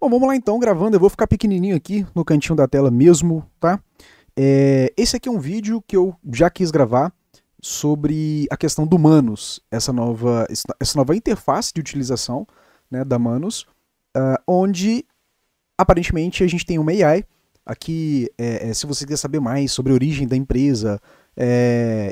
Bom, vamos lá então, gravando. Eu vou ficar pequenininho aqui no cantinho da tela mesmo, tá? Esse aqui é um vídeo que eu já quis gravar sobre a questão do Manus, essa nova interface de utilização, né, da Manus, onde aparentemente a gente tem uma AI. Aqui, se você quiser saber mais sobre a origem da empresa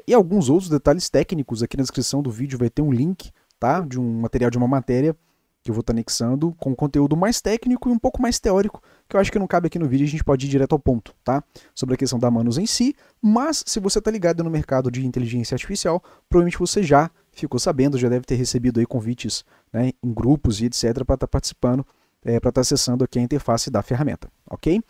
e alguns outros detalhes técnicos, aqui na descrição do vídeo vai ter um link, tá, de um material de uma matéria que eu vou estar anexando, com conteúdo mais técnico e um pouco mais teórico, que eu acho que não cabe aqui no vídeo, a gente pode ir direto ao ponto, tá? Sobre a questão da Manus em si, mas se você está ligado no mercado de inteligência artificial, provavelmente você já ficou sabendo, já deve ter recebido aí convites, né, em grupos e etc. para estar participando, para estar acessando aqui a interface da ferramenta, ok?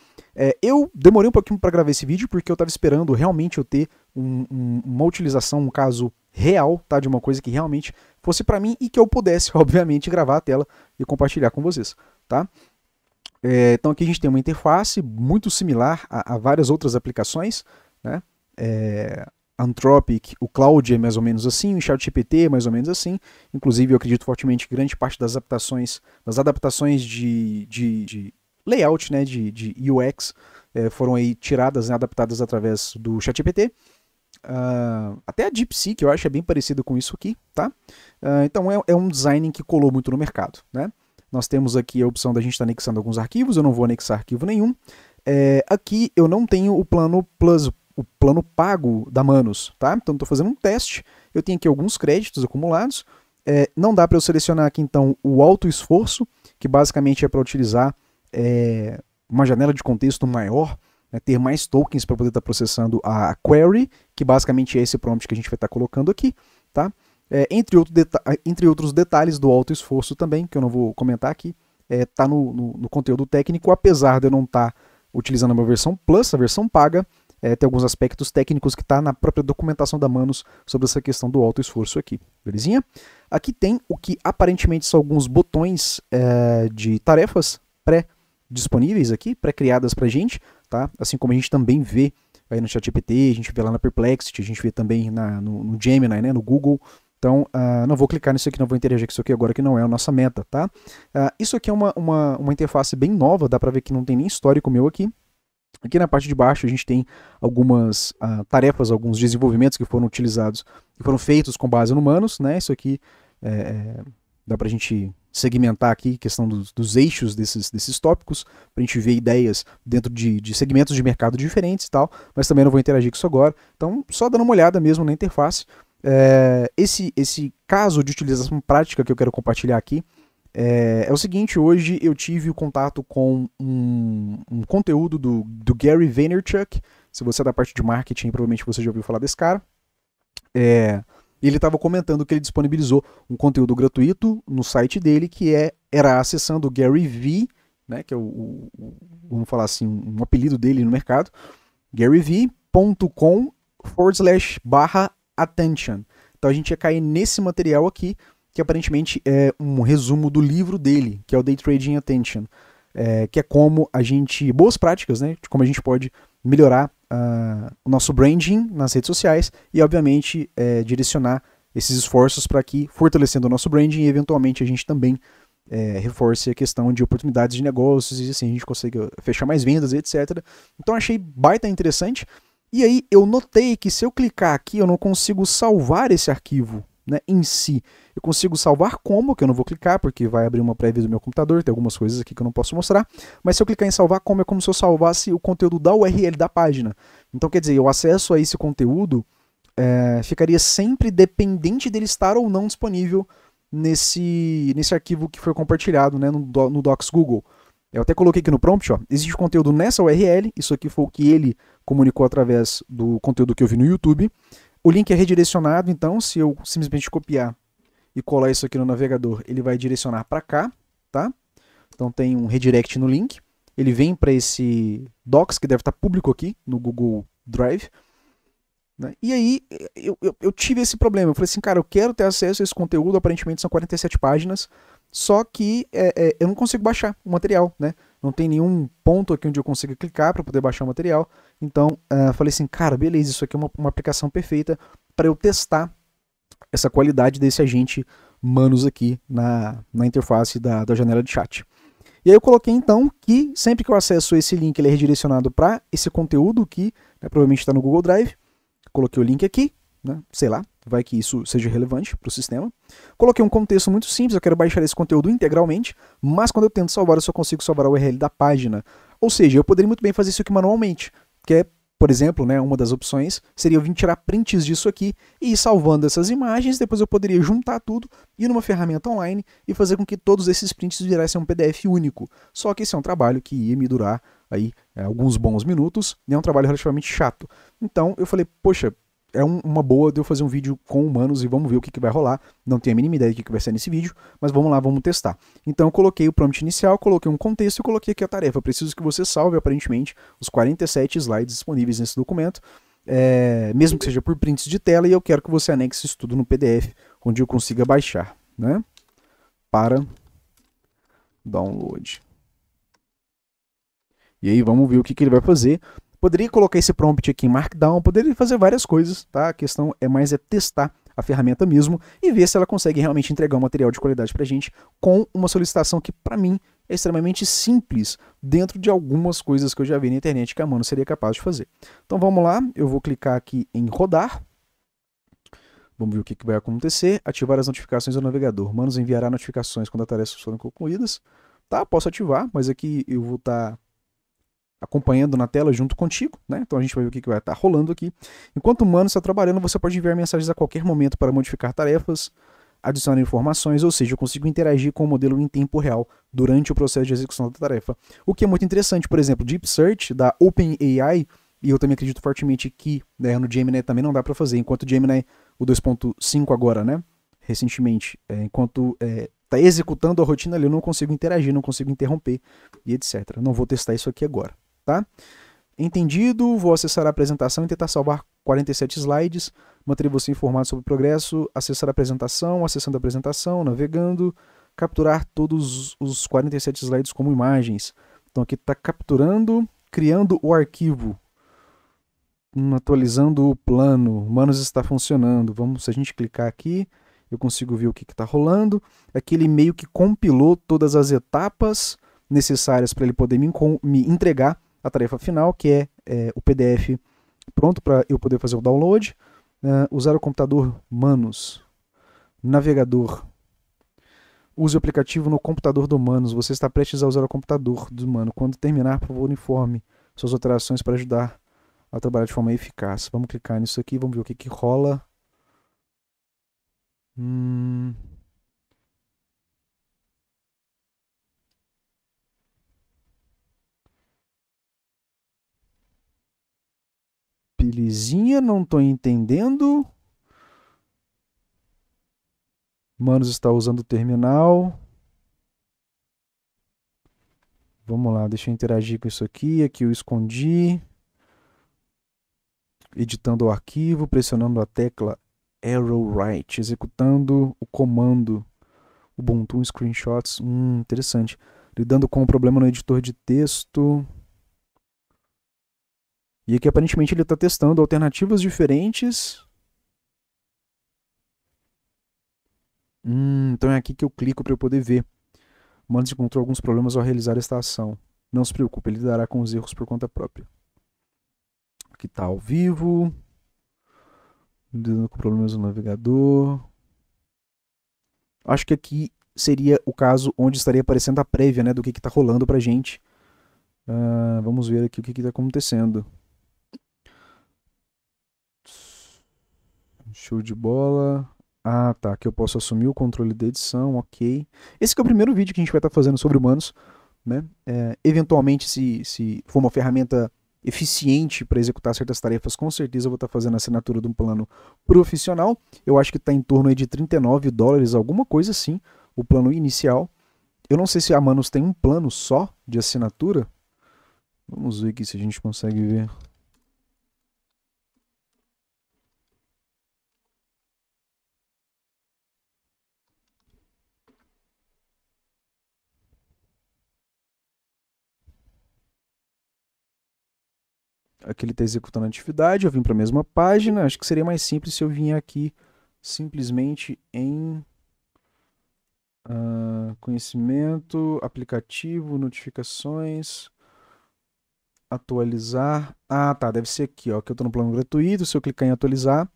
Eu demorei um pouquinho para gravar esse vídeo porque eu estava esperando realmente eu ter uma utilização, um caso real, tá, de uma coisa que realmente fosse para mim e que eu pudesse, obviamente, gravar a tela e compartilhar com vocês, tá? Então aqui a gente tem uma interface muito similar a várias outras aplicações, né? Anthropic, o Cloud é mais ou menos assim, o ChatGPT é mais ou menos assim. Inclusive eu acredito fortemente que grande parte das adaptações de layout, né, de UX, foram aí tiradas, né, adaptadas através do ChatGPT. Até a DeepSeek eu acho é bem parecido com isso aqui, tá? Então é um design que colou muito no mercado, né? Nós temos aqui a opção da gente estar anexando alguns arquivos, eu não vou anexar arquivo nenhum. Aqui eu não tenho o plano Plus, o plano pago da Manus, tá? Então estou fazendo um teste, eu tenho aqui alguns créditos acumulados. Não dá para eu selecionar aqui então o alto esforço, que basicamente é para utilizar uma janela de contexto maior, né, ter mais tokens para poder estar processando a query, que basicamente é esse prompt que a gente vai estar colocando aqui, tá? Entre outros detalhes do alto esforço também, que eu não vou comentar aqui, tá no conteúdo técnico, apesar de eu não estar utilizando uma versão Plus, a versão paga, tem alguns aspectos técnicos que está na própria documentação da Manus sobre essa questão do alto esforço aqui, belezinha? Aqui tem o que aparentemente são alguns botões de tarefas disponíveis aqui, pré-criadas para a gente, tá? Assim como a gente também vê aí no ChatGPT, a gente vê lá na Perplexity, a gente vê também no Gemini, né, no Google. Então, não vou clicar nisso aqui, não vou interagir com isso aqui agora, que não é a nossa meta, tá? Isso aqui é uma interface bem nova, dá para ver que não tem nem histórico meu aqui. Aqui na parte de baixo a gente tem algumas tarefas, alguns desenvolvimentos que foram utilizados, que foram feitos com base no Manus, né? Isso aqui dá para a gente segmentar aqui a questão dos eixos desses tópicos, para a gente ver ideias dentro de segmentos de mercado diferentes e tal, mas também não vou interagir com isso agora. Então, só dando uma olhada mesmo na interface. Esse caso de utilização prática que eu quero compartilhar aqui é o seguinte: hoje eu tive o contato com um conteúdo do Gary Vaynerchuk. Se você é da parte de marketing, provavelmente você já ouviu falar desse cara. Ele estava comentando que ele disponibilizou um conteúdo gratuito no site dele, que era acessando o Gary V, né, que é vamos falar assim, um apelido dele no mercado, garyv.com/attention. Então a gente ia cair nesse material aqui, que aparentemente é um resumo do livro dele, que é o Day Trading Attention, que é como a gente, boas práticas, né, de como a gente pode melhorar o nosso branding nas redes sociais e, obviamente, direcionar esses esforços para que, fortalecendo o nosso branding, eventualmente a gente também reforce a questão de oportunidades de negócios e assim a gente consiga fechar mais vendas, etc. Então achei baita interessante. E aí eu notei que se eu clicar aqui eu não consigo salvar esse arquivo, né, em si. Eu consigo salvar como, que eu não vou clicar porque vai abrir uma prévia do meu computador, tem algumas coisas aqui que eu não posso mostrar, mas se eu clicar em salvar como, é como se eu salvasse o conteúdo da URL da página. Então quer dizer, o acesso a esse conteúdo ficaria sempre dependente dele estar ou não disponível nesse arquivo que foi compartilhado, né, no Docs Google. Eu até coloquei aqui no prompt, ó, existe conteúdo nessa URL, isso aqui foi o que ele comunicou através do conteúdo que eu vi no YouTube. O link é redirecionado, então, se eu simplesmente copiar e colar isso aqui no navegador, ele vai direcionar para cá, tá? Então tem um redirect no link, ele vem para esse Docs, que deve estar público aqui no Google Drive, né? E aí eu tive esse problema, eu falei assim, cara, eu quero ter acesso a esse conteúdo, aparentemente são 47 páginas, só que eu não consigo baixar o material, né? Não tem nenhum ponto aqui onde eu consiga clicar para poder baixar o material. Então, falei assim, cara, beleza, isso aqui é uma aplicação perfeita para eu testar essa qualidade desse agente Manus aqui na interface da janela de chat. E aí eu coloquei então que sempre que eu acesso esse link, ele é redirecionado para esse conteúdo que, né, provavelmente está no Google Drive. Coloquei o link aqui, né, sei lá, vai que isso seja relevante para o sistema. Coloquei um contexto muito simples, eu quero baixar esse conteúdo integralmente, mas quando eu tento salvar, eu só consigo salvar a URL da página. Ou seja, eu poderia muito bem fazer isso aqui manualmente, que é, por exemplo, né, uma das opções seria eu vir tirar prints disso aqui e ir salvando essas imagens, depois eu poderia juntar tudo, ir numa ferramenta online e fazer com que todos esses prints virassem um PDF único. Só que esse é um trabalho que ia me durar aí alguns bons minutos, e é um trabalho relativamente chato. Então eu falei, poxa, é uma boa de eu fazer um vídeo com humanos e vamos ver o que vai rolar. Não tenho a mínima ideia do que vai ser nesse vídeo, mas vamos lá, vamos testar. Então eu coloquei o prompt inicial, coloquei um contexto e coloquei aqui a tarefa. Preciso que você salve, aparentemente, os 47 slides disponíveis nesse documento, mesmo que seja por prints de tela, e eu quero que você anexe isso tudo no PDF, onde eu consiga baixar, né? Para download. E aí vamos ver o que ele vai fazer. Poderia colocar esse prompt aqui em Markdown, poderia fazer várias coisas, tá? A questão é mais testar a ferramenta mesmo e ver se ela consegue realmente entregar um material de qualidade pra gente com uma solicitação que, para mim, é extremamente simples dentro de algumas coisas que eu já vi na internet que a Mano seria capaz de fazer. Então vamos lá, eu vou clicar aqui em rodar. Vamos ver o que vai acontecer. Ativar as notificações do navegador. Manos enviará notificações quando as tarefas forem concluídas. Tá, posso ativar, mas aqui eu vou estar acompanhando na tela junto contigo, né? Então a gente vai ver o que vai estar rolando aqui. Enquanto o Mano está trabalhando, você pode enviar mensagens a qualquer momento para modificar tarefas, adicionar informações, ou seja, eu consigo interagir com o modelo em tempo real durante o processo de execução da tarefa. O que é muito interessante, por exemplo, Deep Search da OpenAI, e eu também acredito fortemente que, né, no Gemini também não dá para fazer, enquanto o Gemini, o 2.5 agora, né, recentemente, enquanto está executando a rotina ali, eu não consigo interagir, não consigo interromper e etc. Não vou testar isso aqui agora. Tá? Entendido, vou acessar a apresentação e tentar salvar 47 slides, manter você informado sobre o progresso, acessar a apresentação, acessando a apresentação, navegando, capturar todos os 47 slides como imagens. Então aqui está capturando, criando o arquivo, atualizando o plano, o Manos está funcionando. Vamos, se a gente clicar aqui, eu consigo ver o que está rolando. Aqui ele meio que compilou todas as etapas necessárias para ele poder me entregar a tarefa final, que é o PDF pronto para eu poder fazer o download. Usar o computador Manos. Navegador. Use o aplicativo no computador do Manos. Você está prestes a usar o computador do Mano. Quando terminar, por favor, informe suas alterações para ajudar a trabalhar de forma eficaz. Vamos clicar nisso aqui, vamos ver o que rola. Belezinha, não estou entendendo. Manos está usando o terminal. Vamos lá, deixa eu interagir com isso aqui. Aqui eu escondi. Editando o arquivo, pressionando a tecla Arrow Right, executando o comando Ubuntu Screenshots. Interessante. Lidando com o problema no editor de texto. E aqui aparentemente ele está testando alternativas diferentes. Então é aqui que eu clico para eu poder ver. Manos encontrou alguns problemas ao realizar esta ação. Não se preocupe, ele lidará com os erros por conta própria. Aqui está ao vivo. Lidando com problemas no navegador. Acho que aqui seria o caso onde estaria aparecendo a prévia, né, do que está rolando pra gente. Vamos ver aqui o que está acontecendo. Show de bola. Ah, tá. Aqui eu posso assumir o controle da edição, ok. Esse que é o primeiro vídeo que a gente vai estar fazendo sobre humanos, né? Eventualmente, se for uma ferramenta eficiente para executar certas tarefas, com certeza eu vou estar fazendo a assinatura de um plano profissional. Eu acho que está em torno aí de $39, alguma coisa assim, o plano inicial. Eu não sei se a Manos tem um plano só de assinatura. Vamos ver aqui se a gente consegue ver. Aqui ele está executando a atividade, eu vim para a mesma página. Acho que seria mais simples se eu vier aqui simplesmente em Conhecimento, aplicativo, notificações, atualizar. Ah, tá, deve ser aqui, ó, que eu tô no plano gratuito. Se eu clicar em atualizar.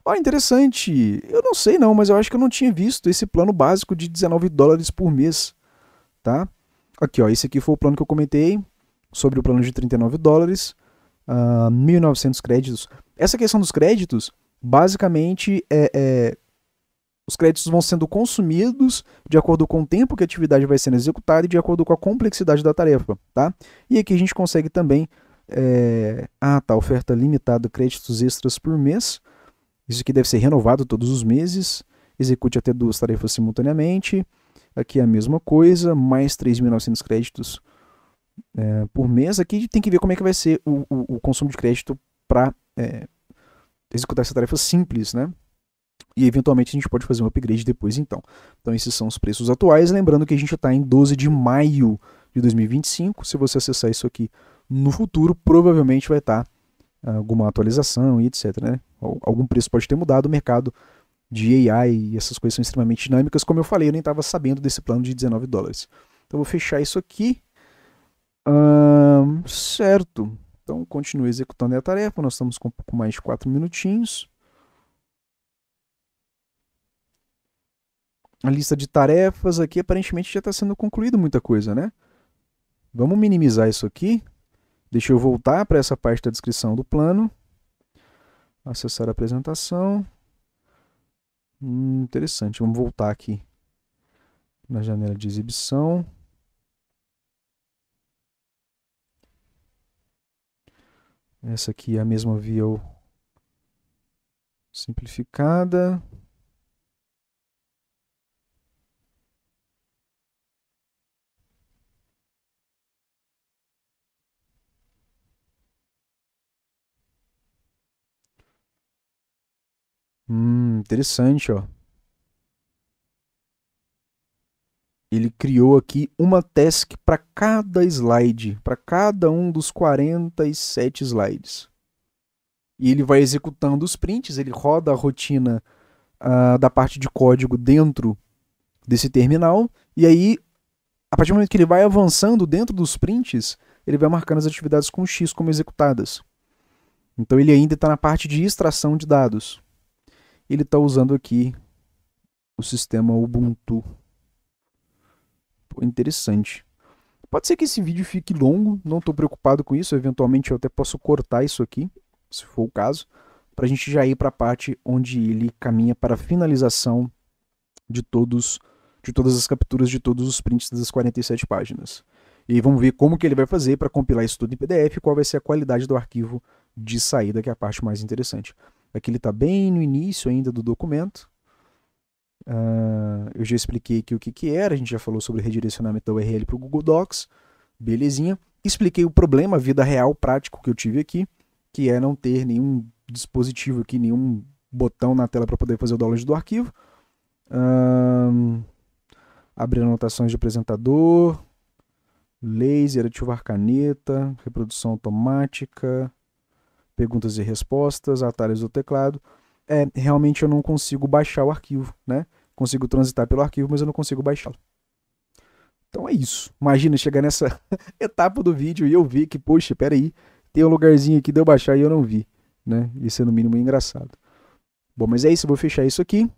Ó, interessante. Eu não sei não, mas eu acho que eu não tinha visto esse plano básico de US$ 19 por mês, tá? Aqui, ó, esse aqui foi o plano que eu comentei sobre o plano de US$ 39, 1.900 créditos. Essa questão dos créditos, basicamente, os créditos vão sendo consumidos de acordo com o tempo que a atividade vai sendo executada e de acordo com a complexidade da tarefa, tá? E aqui a gente consegue também, tá, oferta limitada, créditos extras por mês. Isso aqui deve ser renovado todos os meses. Execute até 2 tarefas simultaneamente. Aqui é a mesma coisa, mais 3.900 créditos por mês. Aqui tem que ver como é que vai ser o consumo de crédito para executar essa tarefa simples, né? E eventualmente a gente pode fazer um upgrade depois, então. Então esses são os preços atuais. Lembrando que a gente está em 12 de maio de 2025. Se você acessar isso aqui no futuro, provavelmente vai estar alguma atualização e etc, né? Algum preço pode ter mudado. O mercado de AI e essas coisas são extremamente dinâmicas. Como eu falei, eu nem estava sabendo desse plano de US$ 19. Então vou fechar isso aqui. Certo. Então continue executando a tarefa. Nós estamos com um pouco mais de 4 minutinhos. A lista de tarefas aqui aparentemente já está sendo concluído muita coisa, né? Vamos minimizar isso aqui. Deixa eu voltar para essa parte da descrição do plano. Acessar a apresentação. Interessante. Vamos voltar aqui na janela de exibição. Essa aqui é a mesma view simplificada. Interessante, ó. Ele criou aqui uma task para cada slide, para cada um dos 47 slides. E ele vai executando os prints, ele roda a rotina da parte de código dentro desse terminal, e aí, a partir do momento que ele vai avançando dentro dos prints, ele vai marcando as atividades com X como executadas. Então ele ainda está na parte de extração de dados. Ele está usando aqui o sistema Ubuntu. Pô, interessante. Pode ser que esse vídeo fique longo, não estou preocupado com isso, eventualmente eu até posso cortar isso aqui, se for o caso, para a gente já ir para a parte onde ele caminha para a finalização de todas as capturas de todos os prints das 47 páginas. E vamos ver como que ele vai fazer para compilar isso tudo em PDF e qual vai ser a qualidade do arquivo de saída, que é a parte mais interessante. Aqui ele está bem no início ainda do documento. Eu já expliquei aqui o que era, a gente já falou sobre o redirecionamento da URL para o Google Docs, belezinha. Expliquei o problema, a vida real, prático que eu tive aqui, que é não ter nenhum dispositivo aqui, nenhum botão na tela para poder fazer o download do arquivo. Abrir anotações de apresentador, laser, ativar caneta, reprodução automática, perguntas e respostas, atalhos do teclado. Realmente eu não consigo baixar o arquivo, né? Consigo transitar pelo arquivo, mas eu não consigo baixá-lo. Então é isso. Imagina chegar nessa etapa do vídeo e eu ver que, poxa, peraí, tem um lugarzinho aqui de eu baixar e eu não vi, né? Isso é no mínimo engraçado. Bom, mas é isso, eu vou fechar isso aqui.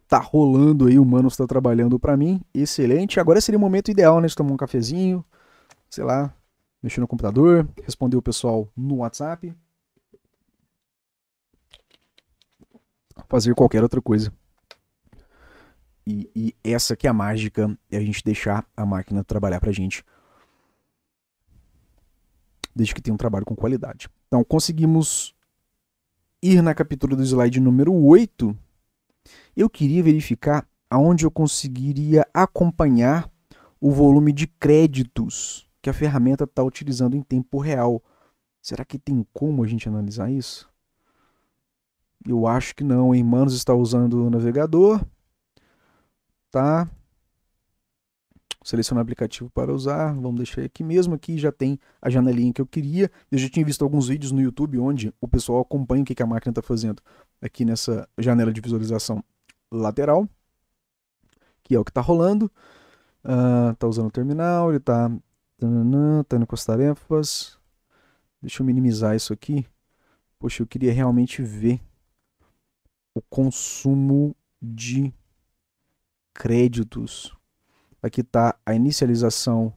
Tá rolando aí, o Mano está trabalhando para mim, excelente. Agora seria o momento ideal, né, de tomar um cafezinho, sei lá, mexer no computador, responder o pessoal no WhatsApp, fazer qualquer outra coisa. E essa que é a mágica, é a gente deixar a máquina trabalhar pra gente, desde que tenha um trabalho com qualidade. Então, conseguimos ir na captura do slide número 8. Eu queria verificar aonde eu conseguiria acompanhar o volume de créditos que a ferramenta está utilizando em tempo real. Será que tem como a gente analisar isso? Eu acho que não, hein? Manos está usando o navegador. Tá. Selecionar aplicativo para usar. Vamos deixar aqui mesmo. Aqui já tem a janelinha que eu queria. Eu já tinha visto alguns vídeos no YouTube onde o pessoal acompanha o que a máquina está fazendo aqui nessa janela de visualização lateral. que é o que está rolando. Tá usando o terminal, ele tá indo com as tarefas. Deixa eu minimizar isso aqui. Poxa, eu queria realmente ver o consumo de créditos. Aqui está a inicialização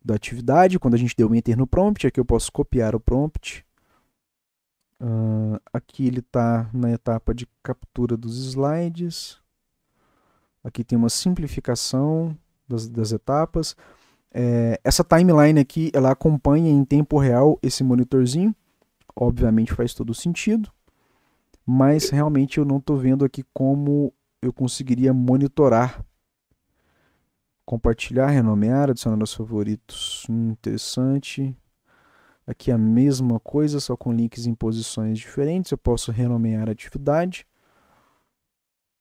da atividade, quando a gente deu enter no prompt. Aqui eu posso copiar o prompt. Aqui ele está na etapa de captura dos slides. Aqui tem uma simplificação das etapas. Essa timeline aqui, ela acompanha em tempo real esse monitorzinho. Obviamente faz todo sentido, mas realmente eu não estou vendo aqui como eu conseguiria monitorar. Compartilhar, renomear, adicionar aos favoritos. Interessante. Aqui a mesma coisa, só com links em posições diferentes. Eu posso renomear a atividade.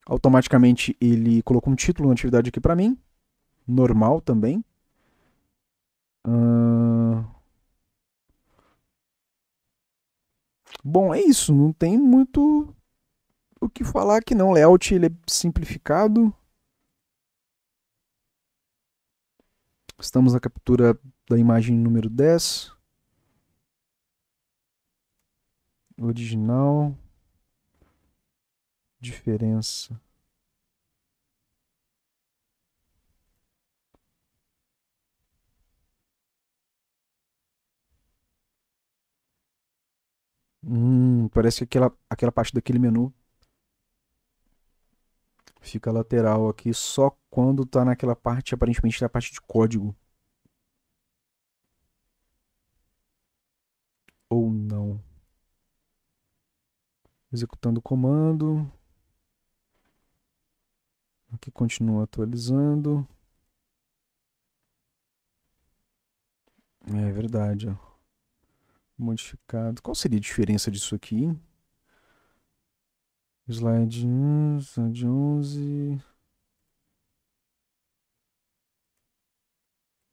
Automaticamente ele colocou um título na atividade aqui para mim. Normal também. Bom, é isso. Não tem muito o que falar aqui não. O layout ele é simplificado. Estamos na captura da imagem número 10. Original. Diferença. Parece que aquela parte daquele menu fica lateral aqui só quando está naquela parte, aparentemente na parte de código. Ou não. Executando o comando. Aqui continua atualizando. É verdade, ó. Modificado. Qual seria a diferença disso aqui? Slide 1, slide 11.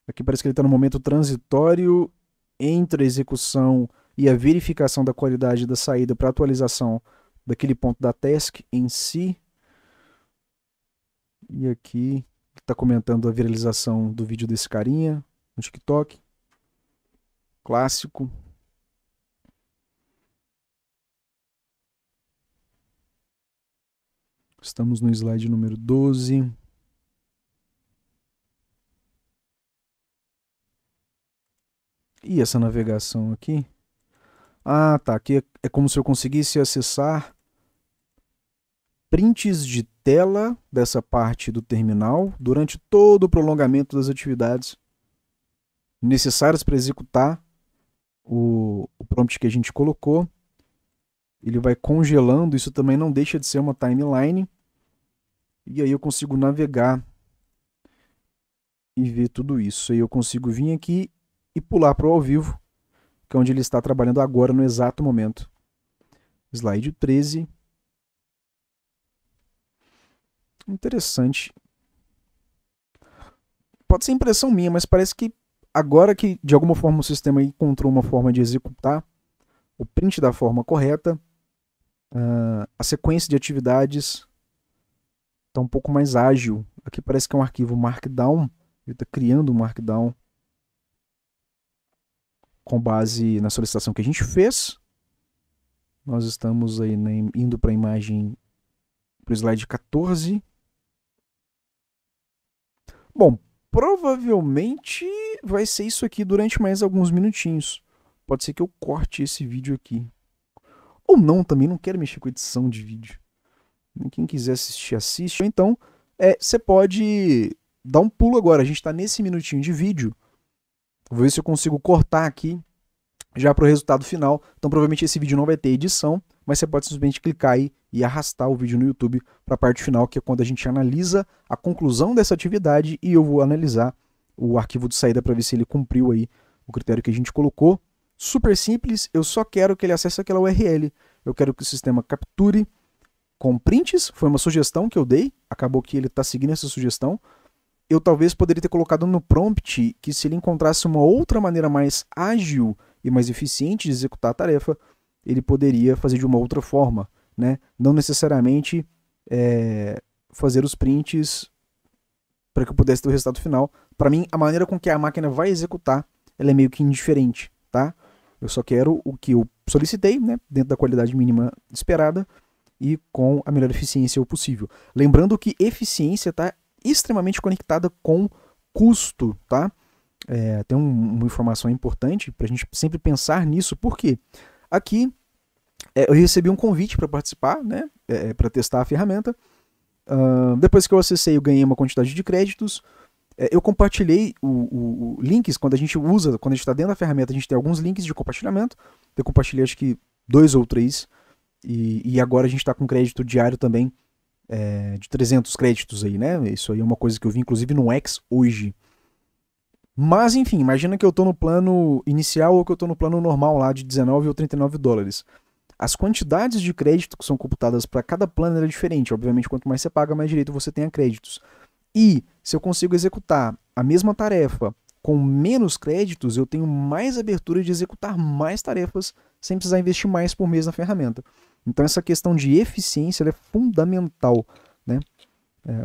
Aqui parece que ele está no momento transitório entre a execução e a verificação da qualidade da saída para atualização daquele ponto da task em si. E aqui está comentando a viralização do vídeo desse carinha no TikTok. Clássico. Estamos no slide número 12. E essa navegação aqui? Ah, tá. Aqui é como se eu conseguisse acessar prints de tela dessa parte do terminal durante todo o prolongamento das atividades necessárias para executar o prompt que a gente colocou. Ele vai congelando, isso também não deixa de ser uma timeline. E aí eu consigo navegar e ver tudo isso. Aí eu consigo vir aqui e pular para o ao vivo, que é onde ele está trabalhando agora no exato momento. Slide 13. Interessante. Pode ser impressão minha, mas parece que agora que de alguma forma o sistema encontrou uma forma de executar o print da forma correta, a sequência de atividades está um pouco mais ágil. Aqui parece que é um arquivo Markdown. Ele está criando um Markdown com base na solicitação que a gente fez. Nós estamos aí indo para a imagem, para o slide 14. Bom, provavelmente vai ser isso aqui durante mais alguns minutinhos. Pode ser que eu corte esse vídeo aqui. Ou não, também não quero mexer com edição de vídeo. Quem quiser assistir, assiste. Então, você pode dar um pulo agora. A gente está nesse minutinho de vídeo. Vou ver se eu consigo cortar aqui já para o resultado final. Então, provavelmente esse vídeo não vai ter edição, mas você pode simplesmente clicar aí e arrastar o vídeo no YouTube para a parte final, que é quando a gente analisa a conclusão dessa atividade e eu vou analisar o arquivo de saída para ver se ele cumpriu aí o critério que a gente colocou. Super simples, eu só quero que ele acesse aquela URL. Eu quero que o sistema capture com prints, foi uma sugestão que eu dei, acabou que ele está seguindo essa sugestão. Eu talvez poderia ter colocado no prompt que se ele encontrasse uma outra maneira mais ágil e mais eficiente de executar a tarefa, ele poderia fazer de uma outra forma, né? Não necessariamente fazer os prints para que eu pudesse ter o resultado final. Para mim, a maneira com que a máquina vai executar, ela é meio que indiferente, tá? Eu só quero o que eu solicitei, né, dentro da qualidade mínima esperada e com a melhor eficiência possível. Lembrando que eficiência está extremamente conectada com custo, tá? Tem uma informação importante para a gente sempre pensar nisso, porque aqui eu recebi um convite para participar, né, para testar a ferramenta. Depois que eu acessei, eu ganhei uma quantidade de créditos. Eu compartilhei links quando a gente usa, quando a gente está dentro da ferramenta, a gente tem alguns links de compartilhamento. Eu compartilhei acho que 2 ou 3. E agora a gente está com crédito diário também de 300 créditos aí, né? Isso aí é uma coisa que eu vi inclusive no X hoje. Mas enfim, imagina que eu estou no plano inicial ou que eu estou no plano normal lá de 19 ou 39 dólares. As quantidades de crédito que são computadas para cada plano é diferente. Obviamente, quanto mais você paga, mais direito você tem a créditos. E se eu consigo executar a mesma tarefa com menos créditos, eu tenho mais abertura de executar mais tarefas sem precisar investir mais por mês na ferramenta. Então essa questão de eficiência é fundamental, né?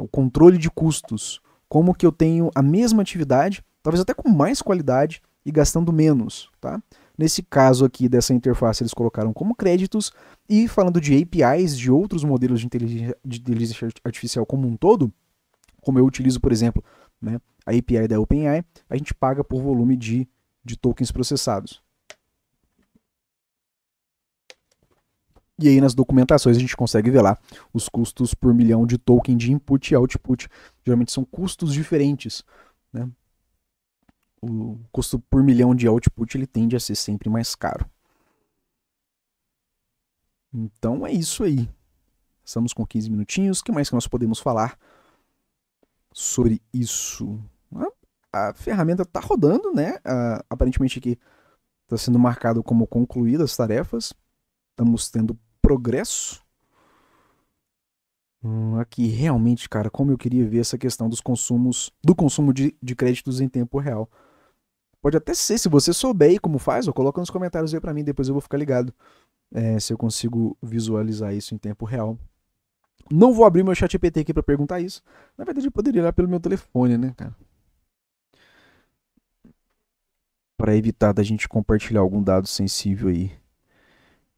O controle de custos. Como que eu tenho a mesma atividade, talvez até com mais qualidade e gastando menos, tá? Nesse caso aqui dessa interface eles colocaram como créditos, e falando de APIs de outros modelos de inteligência artificial como um todo, como eu utilizo, por exemplo, né, a API da OpenAI, a gente paga por volume de tokens processados. E aí nas documentações a gente consegue ver lá os custos por milhão de token de input e output. Geralmente são custos diferentes, né? O custo por milhão de output ele tende a ser sempre mais caro. Então é isso aí. Estamos com 15 minutinhos. O que mais que nós podemos falar sobre isso? A ferramenta está rodando, né? Aparentemente aqui está sendo marcado como concluídas as tarefas. Estamos tendo progresso. Aqui realmente, cara, como eu queria ver essa questão dos consumos, do consumo de créditos em tempo real. Pode até ser, se você souber aí como faz, coloca nos comentários aí pra mim, depois eu vou ficar ligado se eu consigo visualizar isso em tempo real. Não vou abrir meu chat GPT aqui pra perguntar isso. Na verdade, eu poderia ir lá pelo meu telefone, né, cara? Para evitar da gente compartilhar algum dado sensível aí.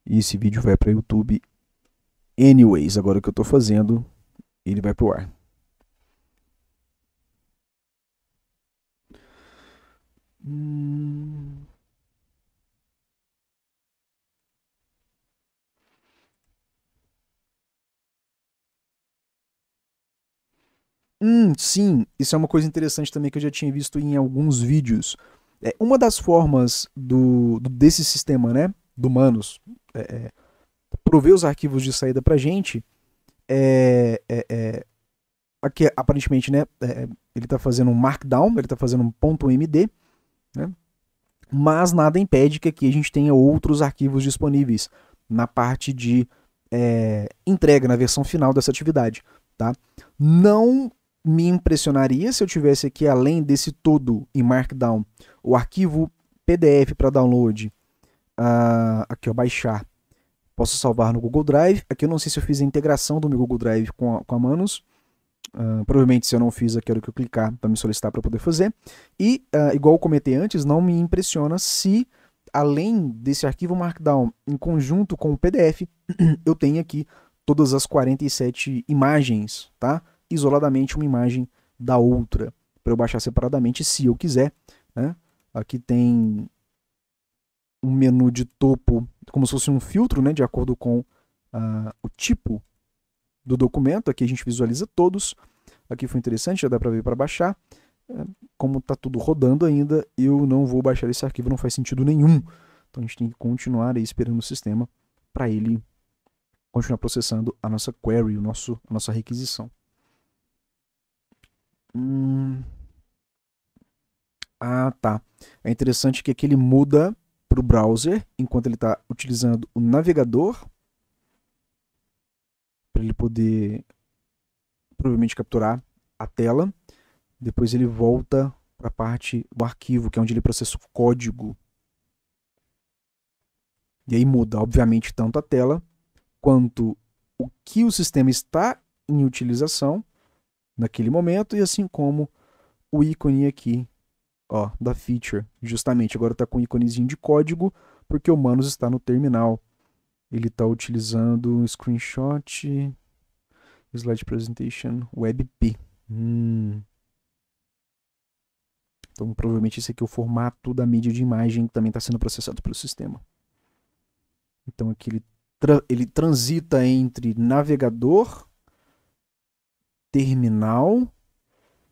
E esse vídeo vai para YouTube. Anyways, agora o que eu tô fazendo, ele vai pro ar. Sim, isso é uma coisa interessante também que eu já tinha visto em alguns vídeos. Uma das formas desse sistema, né, do Manus, prover os arquivos de saída pra gente, aqui aparentemente, né, ele está fazendo um markdown, ele está fazendo um .md, né, mas nada impede que aqui a gente tenha outros arquivos disponíveis na parte de entrega, na versão final dessa atividade, tá? Não me impressionaria se eu tivesse aqui, além desse todo em Markdown, o arquivo PDF para download, aqui ó, baixar, posso salvar no Google Drive. Aqui eu não sei se eu fiz a integração do meu Google Drive com a Manus. Provavelmente se eu não fiz, eu quero que eu clicar para me solicitar para poder fazer. E, igual eu comentei antes, não me impressiona se, além desse arquivo Markdown, em conjunto com o PDF, eu tenho aqui todas as 47 imagens, tá? Isoladamente uma imagem da outra, para eu baixar separadamente se eu quiser, né? Aqui tem um menu de topo, como se fosse um filtro, né, de acordo com o tipo do documento. Aqui a gente visualiza todos. Aqui foi interessante, já dá para ver para baixar. Como está tudo rodando ainda, eu não vou baixar esse arquivo, não faz sentido nenhum. Então a gente tem que continuar aí esperando o sistema para ele continuar processando a nossa query, a nossa requisição. Tá. É interessante que aqui ele muda para o browser, enquanto ele está utilizando o navegador, para ele poder provavelmente capturar a tela. Depois ele volta para a parte do arquivo, que é onde ele processa o código. E aí muda, obviamente, tanto a tela quanto o que o sistema está em utilização naquele momento, e assim como o ícone aqui, ó, da feature. Justamente agora está com um íconezinho de código, porque o Manus está no terminal. Ele está utilizando screenshot, slide presentation, WebP. Então provavelmente esse aqui é o formato da mídia de imagem que também está sendo processado pelo sistema. Então aqui ele transita entre navegador, terminal,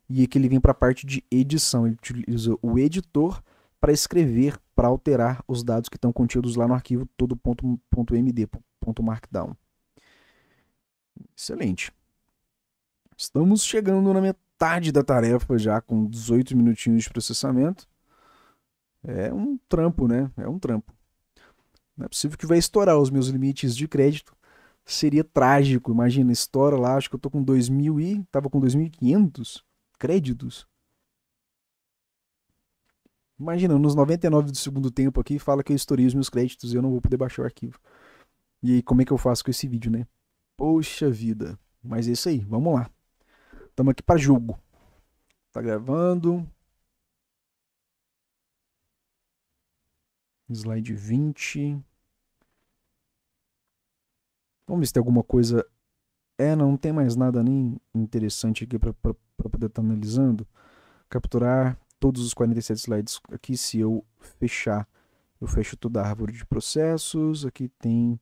e aqui ele vem para a parte de edição. Ele utiliza o editor para escrever, para alterar os dados que estão contidos lá no arquivo todo.md, .markdown. Excelente. Estamos chegando na metade da tarefa já, com 18 minutinhos de processamento. É um trampo, né? É um trampo. Não é possível que vai estourar os meus limites de crédito. Seria trágico. Imagina, estoura lá, acho que eu tô com 2.000 e tava com 2.500 créditos. Imagina, nos 99 do segundo tempo aqui, fala que eu estourei os meus créditos e eu não vou poder baixar o arquivo. E aí, como é que eu faço com esse vídeo, né? Poxa vida. Mas é isso aí, vamos lá. Estamos aqui para jogo. Tá gravando. Slide 20. Vamos ver se tem alguma coisa. Não tem mais nada nem interessante aqui para poder estar analisando. Capturar todos os 47 slides. Aqui, se eu fechar, eu fecho toda a árvore de processos. Aqui tem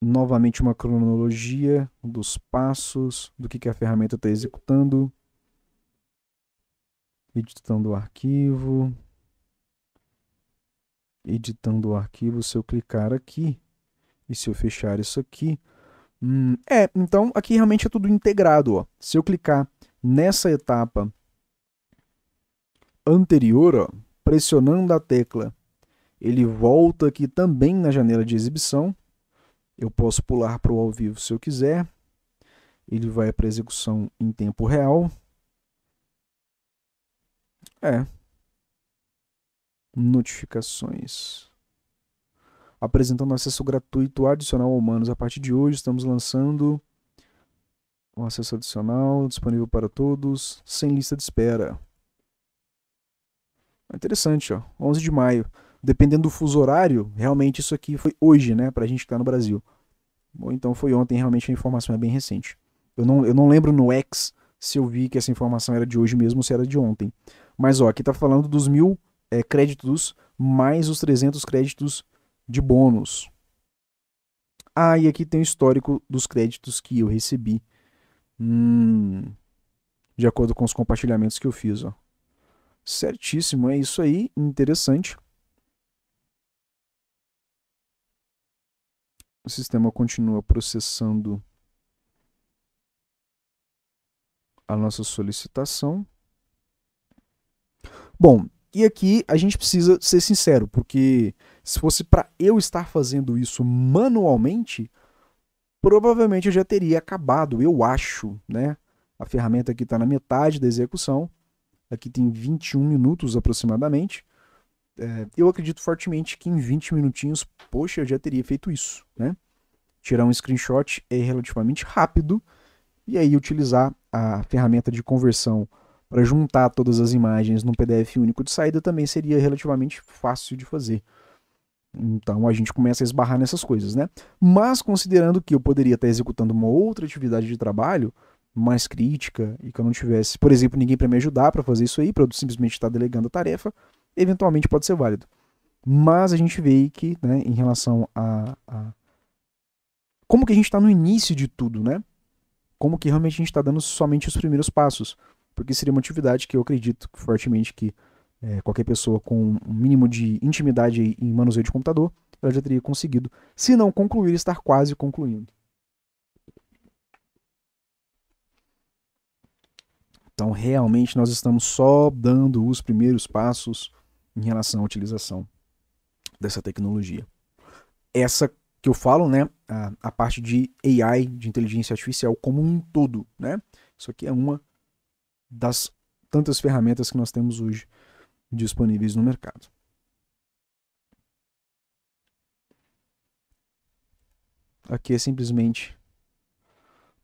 novamente uma cronologia dos passos, do que a ferramenta está executando. Editando o arquivo. Editando o arquivo, se eu clicar aqui e se eu fechar isso aqui. Então aqui realmente é tudo integrado. Ó. Se eu clicar nessa etapa anterior, ó, pressionando a tecla, ele volta aqui também na janela de exibição. Eu posso pular para o ao vivo se eu quiser. Ele vai para a execução em tempo real. Notificações. Apresentando acesso gratuito adicional ao Manus. A partir de hoje estamos lançando um acesso adicional disponível para todos, sem lista de espera. Interessante, ó. 11 de maio. Dependendo do fuso horário, realmente isso aqui foi hoje, né? Pra gente que tá no Brasil. Bom, então foi ontem, realmente a informação é bem recente. Eu não lembro no X se eu vi que essa informação era de hoje mesmo ou se era de ontem. Mas, ó, aqui tá falando dos 1.000 créditos mais os 300 créditos de bônus. E aqui tem o histórico dos créditos que eu recebi. De acordo com os compartilhamentos que eu fiz, ó. Certíssimo, é isso aí, interessante. O sistema continua processando a nossa solicitação. Bom, e aqui a gente precisa ser sincero, porque se fosse para eu estar fazendo isso manualmente, provavelmente eu já teria acabado, eu acho, né? A ferramenta aqui está na metade da execução, aqui tem 21 minutos aproximadamente. Eu acredito fortemente que em 20 minutinhos, poxa, eu já teria feito isso, né? Tirar um screenshot é relativamente rápido, e aí utilizar a ferramenta de conversão para juntar todas as imagens num PDF único de saída também seria relativamente fácil de fazer. Então a gente começa a esbarrar nessas coisas, né? Mas considerando que eu poderia estar executando uma outra atividade de trabalho mais crítica e que eu não tivesse, por exemplo, ninguém para me ajudar para fazer isso aí, para eu simplesmente estar delegando a tarefa, eventualmente pode ser válido. Mas a gente vê que, né, em relação a como que a gente está no início de tudo, né? Como que realmente a gente está dando somente os primeiros passos. Porque seria uma atividade que eu acredito fortemente que qualquer pessoa com um mínimo de intimidade em manuseio de computador, ela já teria conseguido. Se não concluir, estar quase concluindo. Então, realmente, nós estamos só dando os primeiros passos em relação à utilização dessa tecnologia. Essa que eu falo, né, a parte de AI, de inteligência artificial como um todo, né? Isso aqui é uma das tantas ferramentas que nós temos hoje disponíveis no mercado. Aqui é simplesmente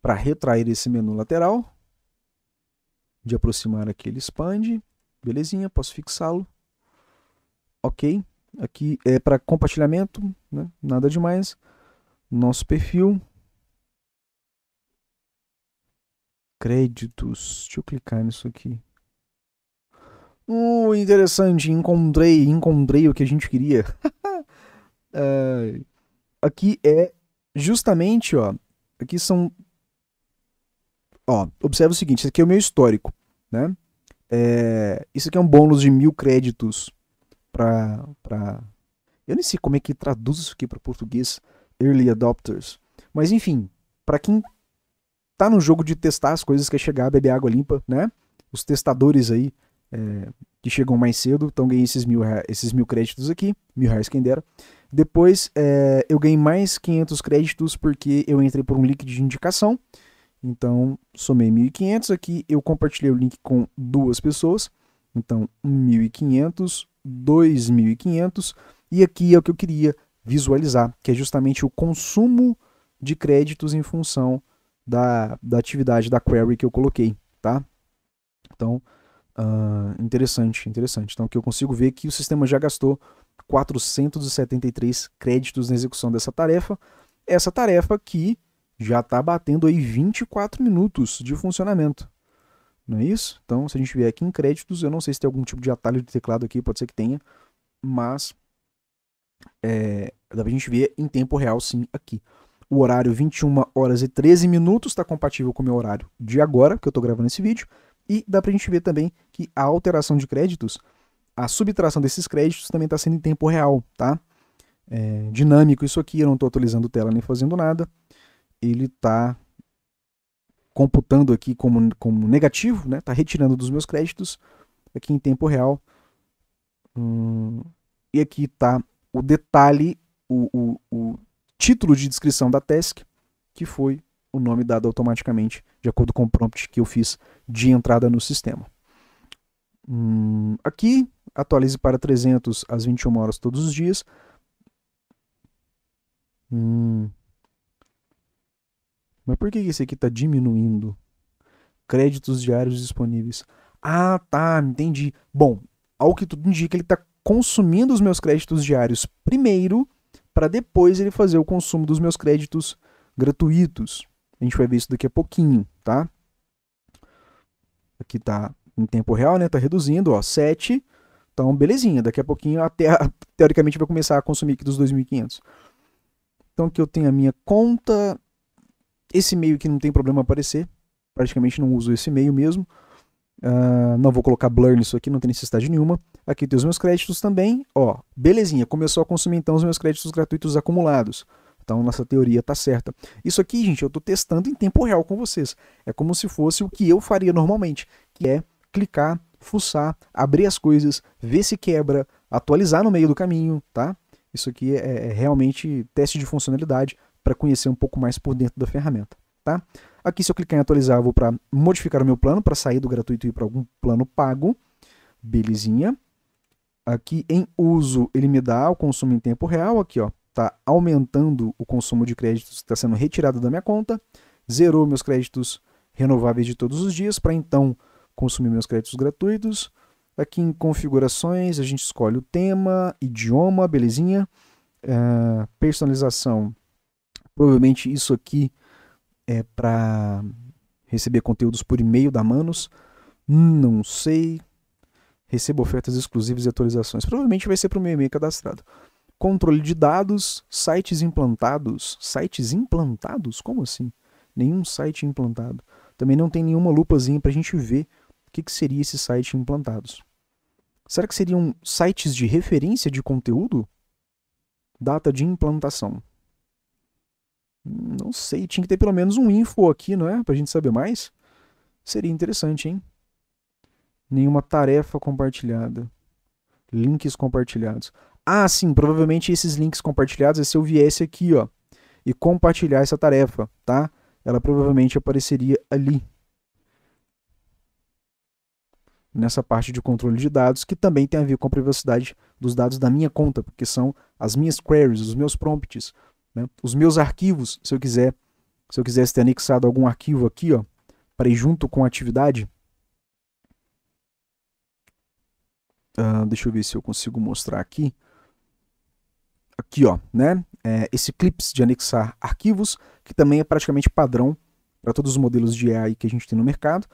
para retrair esse menu lateral, de aproximar aqui, ele expande. Belezinha, posso fixá-lo. Ok. Aqui é para compartilhamento, né? Nada demais. Nosso perfil. Créditos. Deixa eu clicar nisso aqui. Interessante. Encontrei o que a gente queria. Aqui é justamente, ó. Aqui são. Ó, observa o seguinte: esse aqui é o meu histórico, né? Isso aqui é um bônus de 1000 créditos para. Eu nem sei como é que traduz isso aqui para português. Early Adopters. Mas enfim, para quem tá no jogo de testar as coisas, quer chegar, beber água limpa, né? Os testadores aí que chegam mais cedo, então ganhei esses 1000 créditos aqui, R$1000 quem dera. Depois eu ganhei mais 500 créditos porque eu entrei por um link de indicação. Então, somei 1.500 aqui, eu compartilhei o link com 2 pessoas. Então, 1.500, 2.500. E aqui é o que eu queria visualizar, que é justamente o consumo de créditos em função da atividade da query que eu coloquei, tá? Então, interessante. Então, aqui eu consigo ver que o sistema já gastou 473 créditos na execução dessa tarefa. Essa tarefa que já está batendo aí 24 minutos de funcionamento. Não é isso? Então, se a gente vier aqui em créditos, eu não sei se tem algum tipo de atalho de teclado aqui, pode ser que tenha, mas dá pra gente ver em tempo real sim aqui. O horário 21 horas e 13 minutos está compatível com o meu horário de agora, que eu estou gravando esse vídeo, e dá pra gente ver também que a alteração de créditos, a subtração desses créditos também está sendo em tempo real, tá? Dinâmico isso aqui, eu não estou atualizando tela nem fazendo nada. Ele está computando aqui como negativo, né? Está retirando dos meus créditos aqui em tempo real. E aqui está o detalhe, o título de descrição da task, que foi o nome dado automaticamente, de acordo com o prompt que eu fiz de entrada no sistema. Aqui, atualize para 300 às 21 horas todos os dias. Mas por que esse aqui está diminuindo? Créditos diários disponíveis. Ah, tá, entendi. Bom, ao que tudo indica, ele está consumindo os meus créditos diários primeiro, para depois ele fazer o consumo dos meus créditos gratuitos. A gente vai ver isso daqui a pouquinho, tá? Aqui tá em tempo real, né? Tá reduzindo, ó, 7. Então, belezinha. Daqui a pouquinho, até teoricamente, vai começar a consumir aqui dos 2.500. Então, aqui eu tenho a minha conta. Esse e-mail aqui não tem problema aparecer. Praticamente não uso esse e-mail mesmo. Não vou colocar blur nisso aqui, não tem necessidade nenhuma. Aqui tem os meus créditos também. Ó, belezinha, começou a consumir então os meus créditos gratuitos acumulados. Então nossa teoria tá certa. Isso aqui, gente, eu tô testando em tempo real com vocês. É como se fosse o que eu faria normalmente, que é clicar, fuçar, abrir as coisas, ver se quebra, atualizar no meio do caminho, tá? Isso aqui é realmente teste de funcionalidade para conhecer um pouco mais por dentro da ferramenta, tá? Aqui, se eu clicar em atualizar, eu vou para modificar o meu plano, para sair do gratuito e ir para algum plano pago. Belezinha. Aqui em uso, ele me dá o consumo em tempo real. Aqui, ó, tá aumentando o consumo de créditos que está sendo retirado da minha conta. Zerou meus créditos renováveis de todos os dias, para então consumir meus créditos gratuitos. Aqui em configurações, a gente escolhe o tema, idioma, belezinha. Personalização. Provavelmente isso aqui é para receber conteúdos por e-mail da Manus. Não sei. Recebo ofertas exclusivas e atualizações. Provavelmente vai ser para o meu e-mail cadastrado. Controle de dados, sites implantados. Sites implantados? Como assim? Nenhum site implantado. Também não tem nenhuma lupazinha para a gente ver o que seria esses sites implantados. Será que seriam sites de referência de conteúdo? Data de implantação. Não sei, tinha que ter pelo menos um info aqui, não é? Pra gente saber mais. Seria interessante, hein? Nenhuma tarefa compartilhada. Links compartilhados. Ah, sim, provavelmente esses links compartilhados é se eu viesse aqui, ó, e compartilhar essa tarefa, tá? Ela provavelmente apareceria ali. Nessa parte de controle de dados, que também tem a ver com a privacidade dos dados da minha conta, porque são as minhas queries, os meus prompts, né? Os meus arquivos, se eu quisesse ter anexado algum arquivo aqui, ó, para ir junto com a atividade, Deixa eu ver se eu consigo mostrar aqui. Aqui, ó, né? Esse Clips de anexar arquivos, que também é praticamente padrão para todos os modelos de AI que a gente tem no mercado.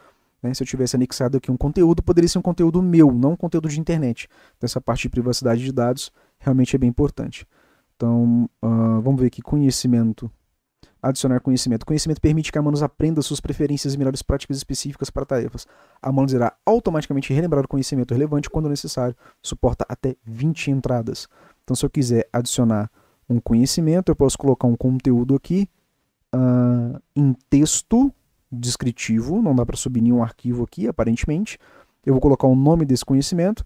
Né? Se eu tivesse anexado aqui um conteúdo, poderia ser um conteúdo meu, não um conteúdo de internet. Então, essa parte de privacidade de dados realmente é bem importante. Então, vamos ver aqui, conhecimento. Adicionar conhecimento. Conhecimento permite que a Manus aprenda suas preferências e melhores práticas específicas para tarefas. A Manus irá automaticamente relembrar o conhecimento relevante quando necessário. Suporta até 20 entradas. Então, se eu quiser adicionar um conhecimento, eu posso colocar um conteúdo aqui em texto descritivo. Não dá para subir nenhum arquivo aqui, aparentemente. Eu vou colocar o nome desse conhecimento.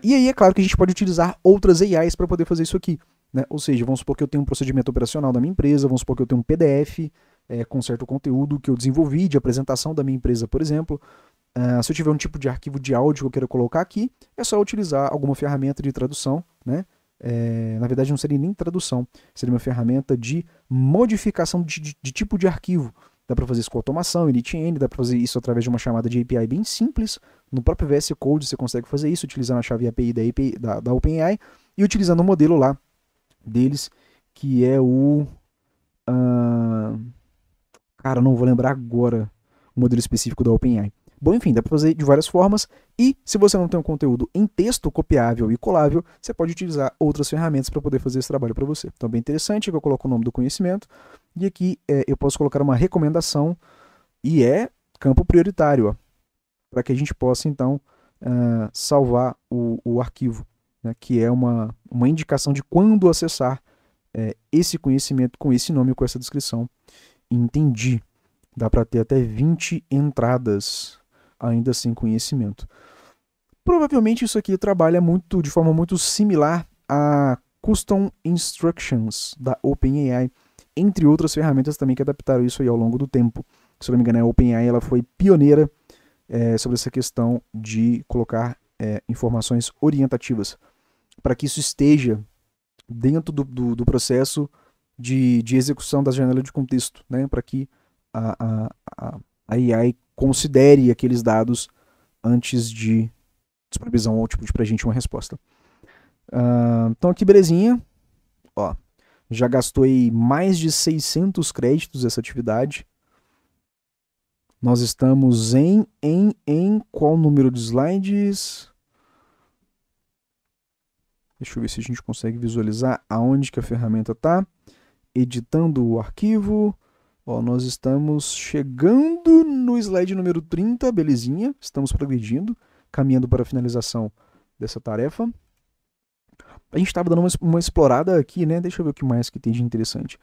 E aí é claro que a gente pode utilizar outras AIs para poder fazer isso aqui. Né? Ou seja, vamos supor que eu tenho um procedimento operacional da minha empresa, vamos supor que eu tenho um PDF com certo conteúdo que eu desenvolvi de apresentação da minha empresa, por exemplo. Se eu tiver um tipo de arquivo de áudio que eu quero colocar aqui, é só utilizar alguma ferramenta de tradução, né? Na verdade, não seria nem tradução, seria uma ferramenta de modificação de tipo de arquivo. Dá para fazer isso com automação, initN, dá para fazer isso através de uma chamada de API bem simples. No próprio VS Code você consegue fazer isso, utilizando a chave API da OpenAI e utilizando o modelo lá deles, que é o... cara, não vou lembrar agora o modelo específico da OpenAI. Bom, enfim, dá para fazer de várias formas. E se você não tem um conteúdo em texto copiável e colável, você pode utilizar outras ferramentas para poder fazer esse trabalho para você. Então, bem interessante que eu coloco o nome do conhecimento. E aqui eu posso colocar uma recomendação e é campo prioritário, para que a gente possa, então, salvar o arquivo, né, que é uma indicação de quando acessar esse conhecimento com esse nome, com essa descrição. Entendi. Dá para ter até 20 entradas ainda sem conhecimento. Provavelmente isso aqui trabalha de forma muito similar a Custom Instructions da OpenAI, entre outras ferramentas também que adaptaram isso aí ao longo do tempo. Se eu não me engano, a OpenAI ela foi pioneira sobre essa questão de colocar informações orientativas, para que isso esteja dentro do processo de execução da janela de contexto, né? Para que a AI considere aqueles dados antes de disponibilizar um output para a gente uma resposta. Então aqui belezinha, ó, já gastou aí mais de 600 créditos essa atividade. Nós estamos em qual número de slides? Deixa eu ver se a gente consegue visualizar aonde que a ferramenta está. Editando o arquivo. Ó, nós estamos chegando no slide número 30, belezinha. Estamos progredindo, caminhando para a finalização dessa tarefa. A gente estava dando uma explorada aqui, né? Deixa eu ver o que mais que tem de interessante.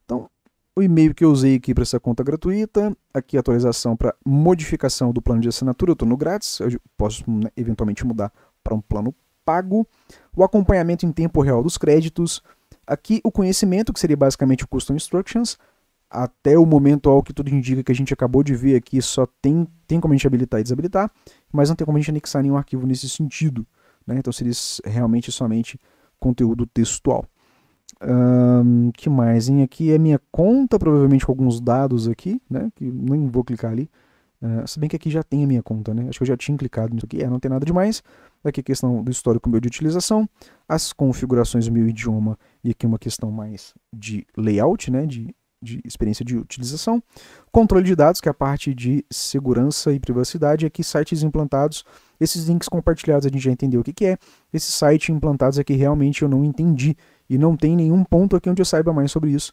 Então, o e-mail que eu usei aqui para essa conta gratuita. Aqui a atualização para modificação do plano de assinatura. Eu estou no grátis, eu posso eventualmente mudar para um plano pago. O acompanhamento em tempo real dos créditos. Aqui o conhecimento, que seria basicamente o Custom Instructions. Até o momento ao que tudo indica que a gente acabou de ver aqui, só tem como a gente habilitar e desabilitar, mas não tem como a gente anexar nenhum arquivo nesse sentido. Né? Então seria realmente somente conteúdo textual. Que mais? Aqui é minha conta, provavelmente com alguns dados aqui, né? Que nem vou clicar ali. Se bem que aqui já tem a minha conta, né? Acho que eu já tinha clicado nisso aqui. Não tem nada demais. Aqui a questão do histórico meu de utilização, as configurações do meu idioma e aqui uma questão mais de layout, né? De experiência de utilização. Controle de dados, que é a parte de segurança e privacidade. Aqui sites implantados. Esses links compartilhados a gente já entendeu o que é. Esses sites implantados aqui realmente eu não entendi. E não tem nenhum ponto aqui onde eu saiba mais sobre isso.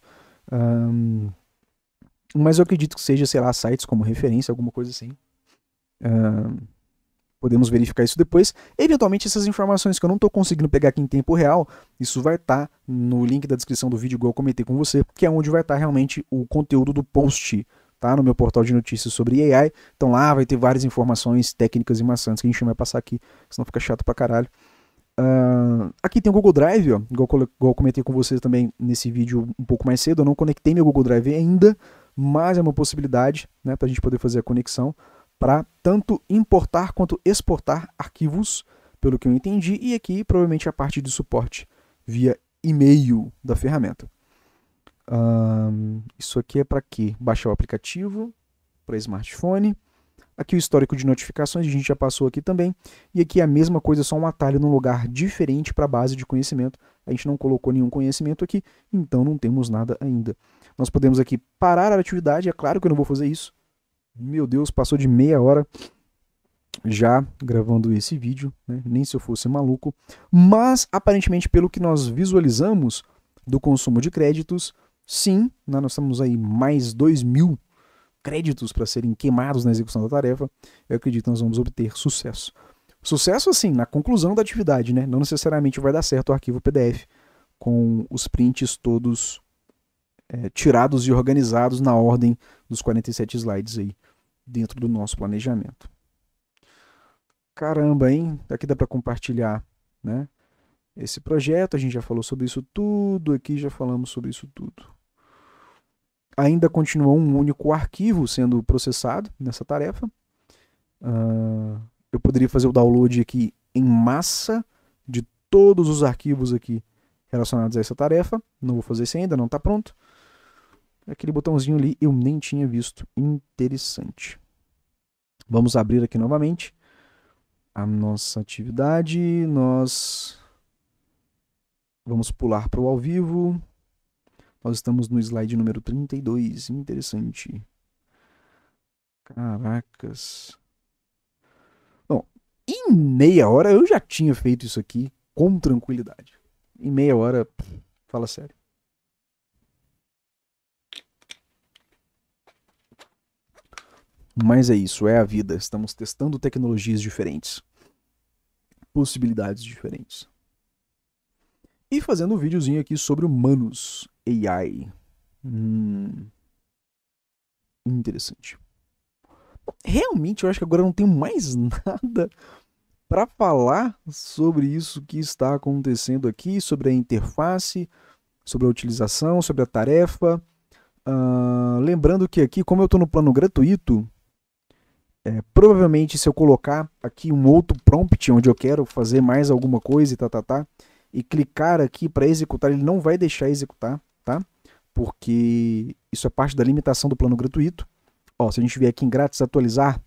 Mas eu acredito que seja, sei lá, sites como referência, alguma coisa assim. Podemos verificar isso depois. Eventualmente, essas informações que eu não estou conseguindo pegar aqui em tempo real, isso vai estar no link da descrição do vídeo, igual eu comentei com você, que é onde vai estar realmente o conteúdo do post, tá? No meu portal de notícias sobre AI. Então lá vai ter várias informações técnicas e maçantes que a gente não vai passar aqui, senão fica chato pra caralho. Aqui tem o Google Drive, ó, igual eu comentei com vocês também nesse vídeo um pouco mais cedo. Eu não conectei meu Google Drive ainda, mas é uma possibilidade, né, para a gente poder fazer a conexão para tanto importar quanto exportar arquivos, pelo que eu entendi, e aqui provavelmente a parte de suporte via e-mail da ferramenta. Isso aqui é para quê? Baixar o aplicativo para smartphone. Aqui o histórico de notificações, a gente já passou aqui também. E aqui é a mesma coisa, só um atalho num lugar diferente para a base de conhecimento. A gente não colocou nenhum conhecimento aqui, então não temos nada ainda. Nós podemos aqui parar a atividade, é claro que eu não vou fazer isso. Meu Deus, passou de meia hora já gravando esse vídeo, né? Nem se eu fosse maluco. Mas, aparentemente, pelo que nós visualizamos do consumo de créditos, sim, né, nós temos aí mais 2.000 créditos para serem queimados na execução da tarefa. Eu acredito que nós vamos obter sucesso. Sucesso, assim, na conclusão da atividade, né? Não necessariamente vai dar certo o arquivo PDF com os prints todos tirados e organizados na ordem dos 47 slides aí dentro do nosso planejamento. Caramba, hein? Aqui dá para compartilhar, né? Esse projeto, a gente já falou sobre isso tudo aqui, já falamos sobre isso tudo. Ainda continua um único arquivo sendo processado nessa tarefa. Eu poderia fazer o download aqui em massa de todos os arquivos aqui relacionados a essa tarefa. Não vou fazer isso ainda, não está pronto. Aquele botãozinho ali eu nem tinha visto. Interessante. Vamos abrir aqui novamente a nossa atividade. Nós vamos pular para o ao vivo. Nós estamos no slide número 32. Interessante. Caracas. Bom, em meia hora eu já tinha feito isso aqui com tranquilidade. Em meia hora, fala sério. Mas é isso, é a vida. Estamos testando tecnologias diferentes. Possibilidades diferentes. E fazendo um videozinho aqui sobre humanos AI. Interessante. Realmente, eu acho que agora eu não tenho mais nada para falar sobre isso que está acontecendo aqui, sobre a interface, sobre a utilização, sobre a tarefa. Lembrando que aqui, como eu estou no plano gratuito, provavelmente se eu colocar aqui um outro prompt onde eu quero fazer mais alguma coisa e clicar aqui para executar, ele não vai deixar executar, tá? Porque isso é parte da limitação do plano gratuito. Ó, se a gente vier aqui em grátis atualizar,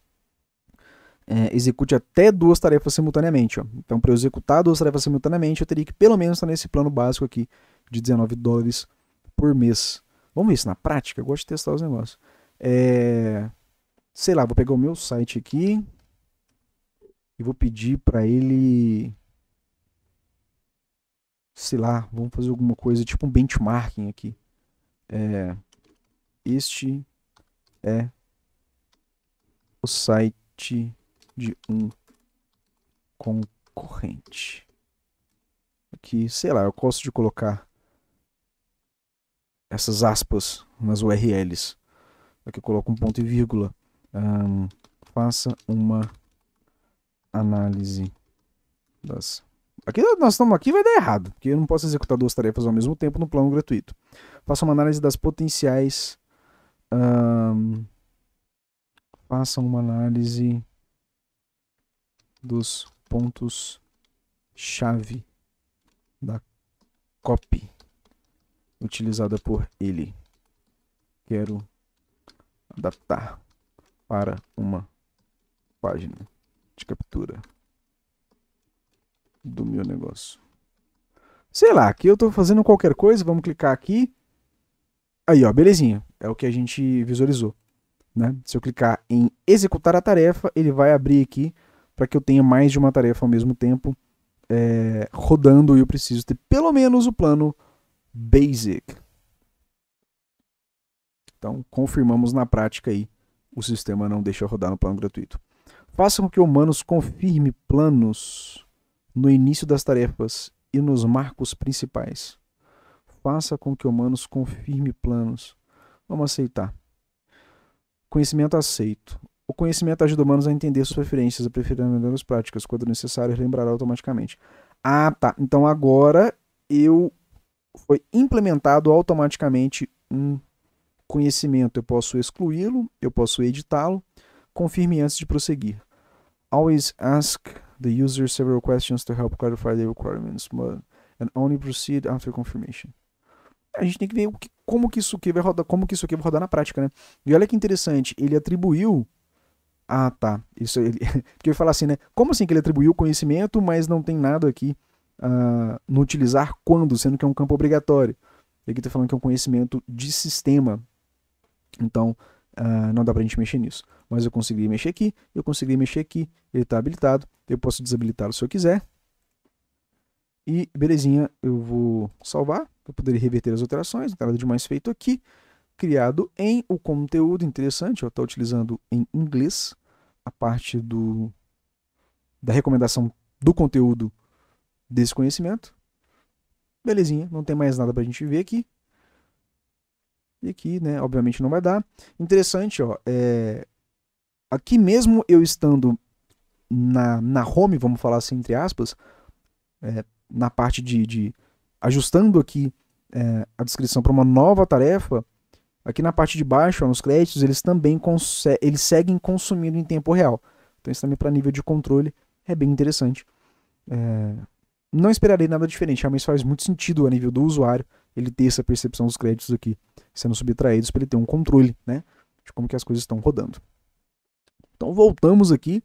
execute até 2 tarefas simultaneamente. Ó. Então, para eu executar 2 tarefas simultaneamente, eu teria que pelo menos estar nesse plano básico aqui de $19 por mês. Vamos ver isso na prática? Eu gosto de testar os negócios. Sei lá, vou pegar o meu site aqui e vou pedir para ele... Sei lá, vamos fazer alguma coisa, tipo um benchmarking aqui. Este é o site de um concorrente. Aqui, sei lá, eu gosto de colocar essas aspas nas URLs. Aqui eu coloco um ponto e vírgula. Faça uma análise das... Aqui nós estamos aqui, vai dar errado, porque eu não posso executar 2 tarefas ao mesmo tempo no plano gratuito. Faça uma análise das potenciais... faça uma análise dos pontos-chave da copy utilizada por ele. Quero adaptar para uma página de captura do meu negócio. Sei lá, aqui eu estou fazendo qualquer coisa, vamos clicar aqui. Aí, ó, belezinha. É o que a gente visualizou. Né? Se eu clicar em executar a tarefa, ele vai abrir aqui para que eu tenha mais de uma tarefa ao mesmo tempo rodando, e eu preciso ter pelo menos o plano Basic. Então, confirmamos na prática aí, o sistema não deixa rodar no plano gratuito. Faça com que o Humanos confirme planos no início das tarefas e nos marcos principais. Faça com que o Humanos confirme planos. Vamos aceitar. Conhecimento aceito. O conhecimento ajuda humanos a entender suas preferências, a preferir melhores práticas. Quando necessário, lembrará automaticamente. Ah, tá. Então agora foi implementado automaticamente um conhecimento. Eu posso excluí-lo, eu posso editá-lo. Confirme antes de prosseguir. Always ask the user several questions to help clarify the requirements, and only proceed after confirmation. A gente tem que ver como que isso aqui vai rodar na prática, né? E olha que interessante, ele atribuiu Ah, tá. Isso ele... Porque eu ia falar assim, né? Como assim que ele atribuiu conhecimento, mas não tem nada aqui no utilizar quando, sendo que é um campo obrigatório. Aqui está falando que é um conhecimento de sistema. Então, não dá pra gente mexer nisso. Mas eu consegui mexer aqui, eu consegui mexer aqui, ele está habilitado. Eu posso desabilitá-lo se eu quiser. E belezinha, eu vou salvar para poder reverter as alterações. Não tem nada de mais feito aqui. Criado em o conteúdo interessante, está utilizando em inglês a parte da recomendação do conteúdo desse conhecimento. Belezinha, não tem mais nada para a gente ver aqui. E aqui, né, obviamente não vai dar. Interessante, ó, aqui mesmo eu estando na home, vamos falar assim, entre aspas, na parte de ajustando aqui a descrição para uma nova tarefa, aqui na parte de baixo, ó, nos créditos, eles também eles seguem consumindo em tempo real. Então isso também para nível de controle é bem interessante. Não esperarei nada diferente, mas faz muito sentido a nível do usuário ele ter essa percepção dos créditos aqui sendo subtraídos para ele ter um controle, né, de como que as coisas estão rodando. Então voltamos aqui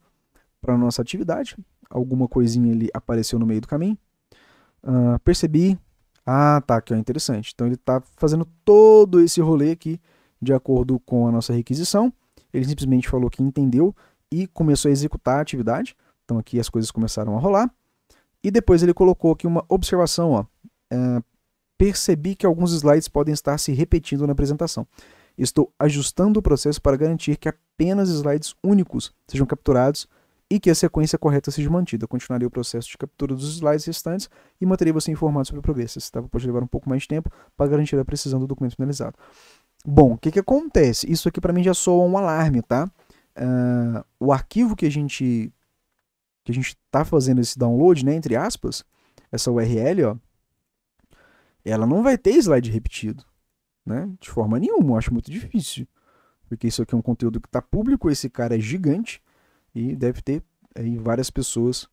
para a nossa atividade. Alguma coisinha ali apareceu no meio do caminho. Percebi. Ah, tá, que é interessante. Então ele está fazendo todo esse rolê aqui de acordo com a nossa requisição. Ele simplesmente falou que entendeu e começou a executar a atividade. Então aqui as coisas começaram a rolar. E depois ele colocou aqui uma observação, ó. Percebi que alguns slides podem estar se repetindo na apresentação. Estou ajustando o processo para garantir que apenas slides únicos sejam capturados e que a sequência correta seja mantida. Continuarei o processo de captura dos slides restantes e manterei você informado sobre o progresso. Essa etapa pode levar um pouco mais de tempo para garantir a precisão do documento finalizado. Bom, o que acontece? Isso aqui para mim já soa um alarme, tá? O arquivo que a gente está fazendo esse download, né, entre aspas, essa URL, ó, ela não vai ter slide repetido, né, de forma nenhuma. Eu acho muito difícil, porque isso aqui é um conteúdo que está público, esse cara é gigante e deve ter aí várias pessoas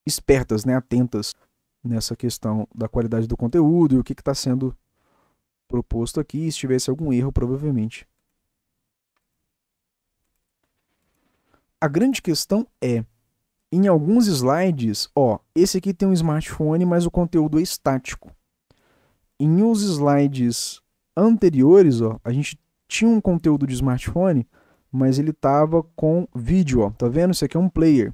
espertas, né, atentas nessa questão da qualidade do conteúdo e o que está sendo proposto aqui. Se tivesse algum erro, provavelmente. A grande questão é, em alguns slides, ó, esse aqui tem um smartphone, mas o conteúdo é estático. Em uns slides anteriores, ó, a gente tinha um conteúdo de smartphone, mas ele estava com vídeo, ó, tá vendo? Isso aqui é um player.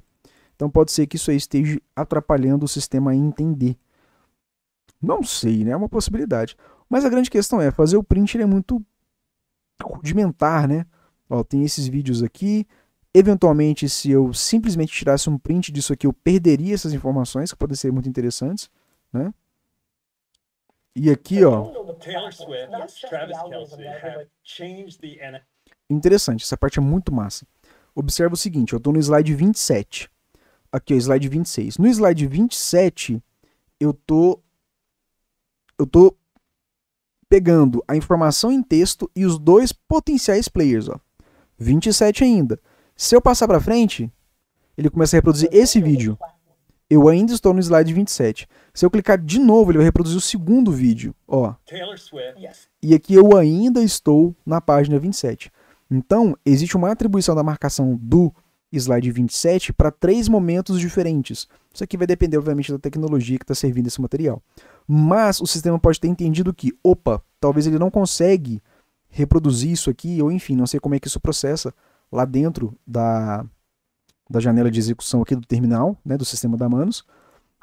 Então pode ser que isso aí esteja atrapalhando o sistema a entender. Não sei, né? É uma possibilidade. Mas a grande questão é, fazer o print ele é muito rudimentar, né? Ó, tem esses vídeos aqui. Eventualmente, se eu simplesmente tirasse um print disso aqui, eu perderia essas informações, que podem ser muito interessantes, né? E aqui, ó... Interessante, essa parte é muito massa. Observa o seguinte, eu estou no slide 27. Aqui, ó, slide 26. No slide 27, eu tô pegando a informação em texto e os dois potenciais players, ó. 27 ainda. Se eu passar para frente, ele começa a reproduzir esse vídeo. Eu ainda estou no slide 27. Se eu clicar de novo, ele vai reproduzir o segundo vídeo, ó. E aqui eu ainda estou na página 27. Então, existe uma atribuição da marcação do slide 27 para 3 momentos diferentes. Isso aqui vai depender, obviamente, da tecnologia que está servindo esse material. Mas o sistema pode ter entendido que, opa, talvez ele não consegue reproduzir isso aqui, ou enfim, não sei como é que isso processa lá dentro da janela de execução aqui do terminal, né, do sistema da Manus,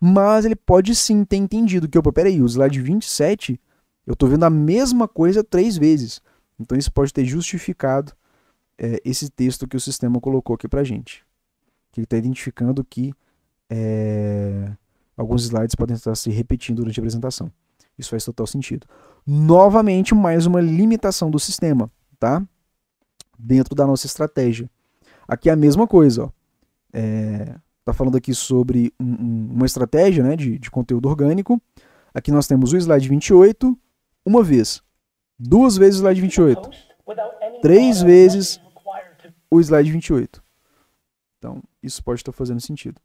mas ele pode sim ter entendido que, opa, peraí, o slide 27, eu estou vendo a mesma coisa 3 vezes. Então isso pode ter justificado esse texto que o sistema colocou aqui pra gente. Que ele está identificando que alguns slides podem estar se repetindo durante a apresentação. Isso faz total sentido. Novamente, mais uma limitação do sistema, tá? Dentro da nossa estratégia. Aqui é a mesma coisa, ó. Tá falando aqui sobre uma estratégia, né, de conteúdo orgânico. Aqui nós temos o slide 28, uma vez, 2 vezes o slide 28, 3 vezes o slide 28. Então, isso pode estar fazendo sentido.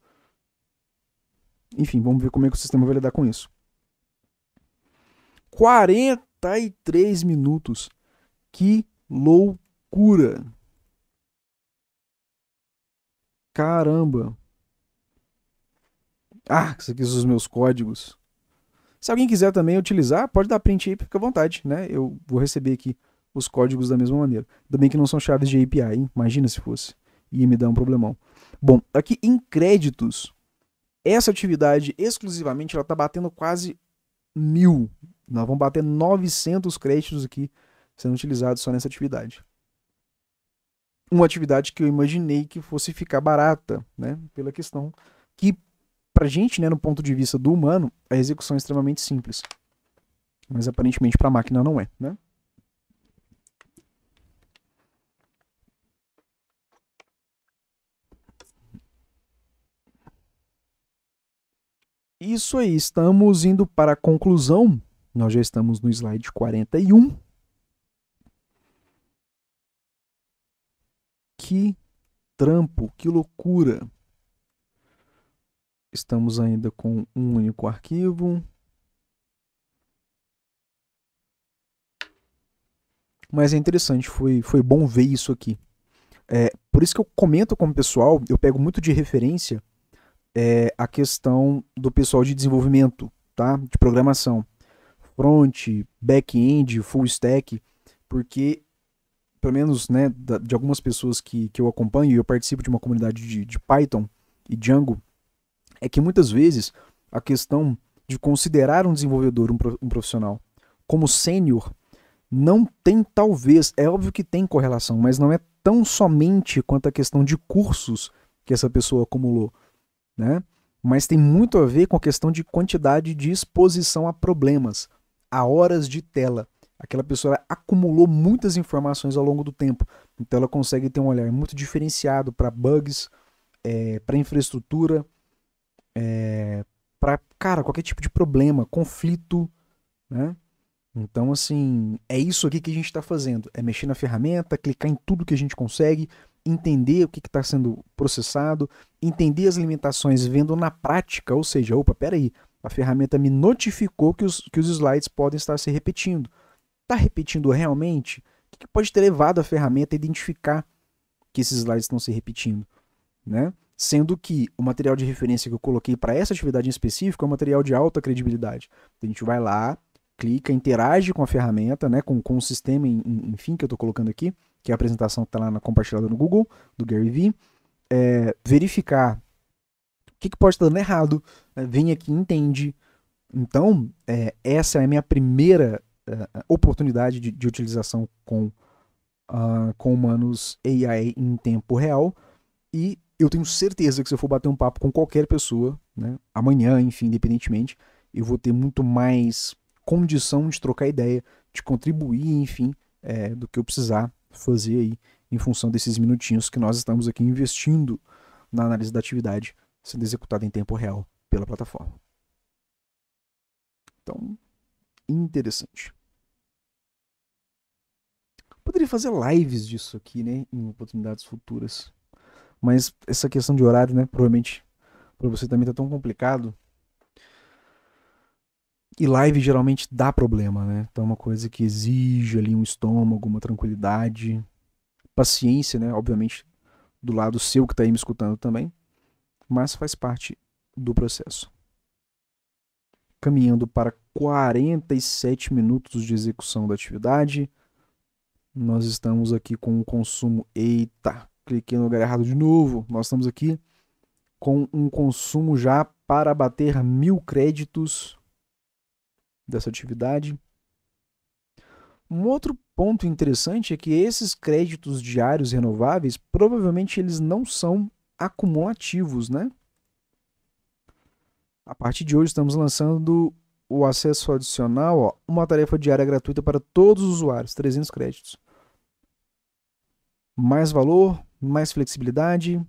Enfim, vamos ver como é que o sistema vai lidar com isso. 43 minutos. Que loucura! Caramba. Ah, isso aqui são os meus códigos. Se alguém quiser também utilizar, pode dar print aí, fica à vontade, né? Eu vou receber aqui os códigos da mesma maneira. Ainda bem que não são chaves de API, hein? Imagina se fosse. Ia me dar um problemão. Bom, aqui em créditos, essa atividade exclusivamente ela está batendo quase 1.000. Nós vamos bater 900 créditos aqui sendo utilizados só nessa atividade. Uma atividade que eu imaginei que fosse ficar barata, né? Pela questão que, pra gente, né, no ponto de vista do humano, a execução é extremamente simples. Mas aparentemente para a máquina não é, né? Isso aí, estamos indo para a conclusão. Nós já estamos no slide 41. Que trampo, que loucura. Estamos ainda com um único arquivo. Mas é interessante, foi bom ver isso aqui. Por isso que eu comento com o pessoal, eu pego muito de referência a questão do pessoal de desenvolvimento, tá? De programação. Front, back-end, full stack, porque, pelo menos, né, de algumas pessoas que eu acompanho, e eu participo de uma comunidade de Python e Django, é que muitas vezes a questão de considerar um desenvolvedor, um profissional, como sênior, não tem talvez, é óbvio que tem correlação, mas não é tão somente quanto a questão de cursos que essa pessoa acumulou, né? Mas tem muito a ver com a questão de quantidade de exposição a problemas, a horas de tela. Aquela pessoa acumulou muitas informações ao longo do tempo, então ela consegue ter um olhar muito diferenciado para bugs, para infraestrutura, para, cara, qualquer tipo de problema, conflito, né? Então, assim, é isso aqui que a gente está fazendo. É mexer na ferramenta, clicar em tudo que a gente consegue, entender o que está sendo processado, entender as limitações vendo na prática, ou seja, opa, peraí, a ferramenta me notificou que os slides podem estar se repetindo. Está repetindo realmente? O que pode ter levado a ferramenta a identificar que esses slides estão se repetindo, né? Sendo que o material de referência que eu coloquei para essa atividade em específico é um material de alta credibilidade. Então, a gente vai lá, clica, interage com a ferramenta, né, com o sistema, enfim, que eu estou colocando aqui, que é a apresentação que está lá compartilhada no Google, do Gary Vee, verificar o que pode estar dando errado, né, vem aqui, entende. Então, essa é a minha primeira oportunidade de utilização com humanos AI em tempo real, e eu tenho certeza que se eu for bater um papo com qualquer pessoa, né, amanhã, enfim, independentemente, eu vou ter muito mais condição de trocar ideia, de contribuir, enfim, do que eu precisar fazer aí em função desses minutinhos que nós estamos aqui investindo na análise da atividade sendo executada em tempo real pela plataforma. Então, interessante. Poderia fazer lives disso aqui, né, em oportunidades futuras. Mas essa questão de horário, né, provavelmente para você também tá tão complicado. E live geralmente dá problema, né? Então é uma coisa que exige ali um estômago, uma tranquilidade, paciência, né? Obviamente do lado seu que está aí me escutando também, mas faz parte do processo. Caminhando para 47 minutos de execução da atividade, nós estamos aqui com um consumo... Eita, cliquei no lugar errado de novo. Nós estamos aqui com um consumo já para bater 1.000 créditos dessa atividade. Um outro ponto interessante é que esses créditos diários renováveis, provavelmente eles não são acumulativos, né? A partir de hoje estamos lançando o acesso adicional, ó, uma tarefa diária gratuita para todos os usuários, 300 créditos. Mais valor, mais flexibilidade.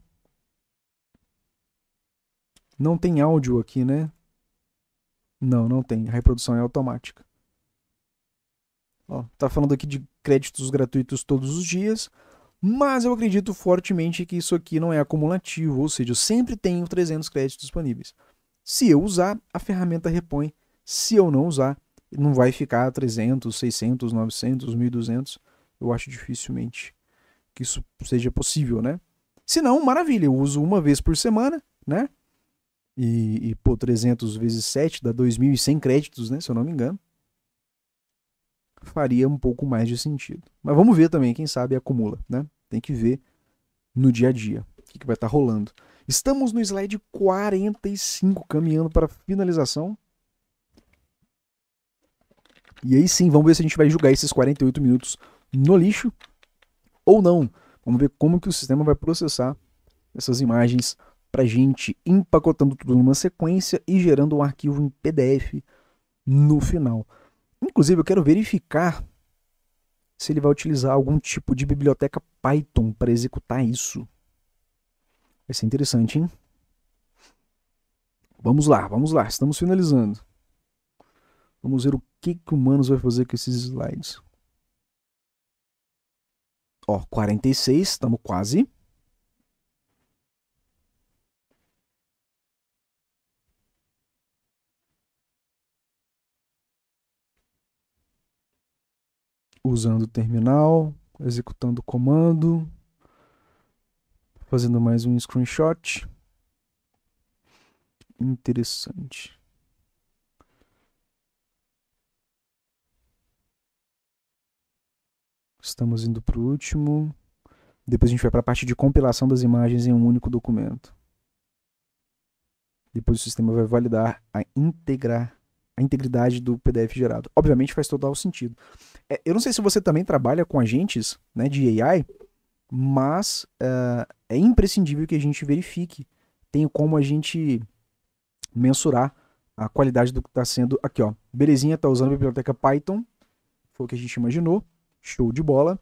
Não tem áudio aqui, né? Não tem. A reprodução é automática. Ó, tá falando aqui de créditos gratuitos todos os dias, mas eu acredito fortemente que isso aqui não é acumulativo, ou seja, eu sempre tenho 300 créditos disponíveis. Se eu usar, a ferramenta repõe. Se eu não usar, não vai ficar 300, 600, 900, 1.200. Eu acho dificilmente que isso seja possível, né? Se não, maravilha, eu uso uma vez por semana, né? Pô, 300 vezes 7 dá 2.100 créditos, né? Se eu não me engano. Faria um pouco mais de sentido. Mas vamos ver também, quem sabe acumula, né? Tem que ver no dia a dia o que vai estar rolando. Estamos no slide 45, caminhando para a finalização. E aí sim, vamos ver se a gente vai jogar esses 48 minutos no lixo ou não. Vamos ver como que o sistema vai processar essas imagens pra gente, empacotando tudo numa sequência e gerando um arquivo em PDF no final. Inclusive, eu quero verificar se ele vai utilizar algum tipo de biblioteca Python para executar isso. Vai ser interessante, hein? Vamos lá, estamos finalizando. Vamos ver o que o Manos vai fazer com esses slides. Ó, 46, estamos quase. Usando o terminal, executando o comando, fazendo mais um screenshot. Interessante. Estamos indo para o último. Depois a gente vai para a parte de compilação das imagens em um único documento. Depois o sistema vai validar a integridade do PDF gerado. Obviamente faz total sentido. Eu não sei se você também trabalha com agentes, né, de AI, mas é imprescindível que a gente verifique. Tem como a gente mensurar a qualidade do que está sendo aqui, ó. Belezinha, está usando a biblioteca Python, foi o que a gente imaginou, show de bola.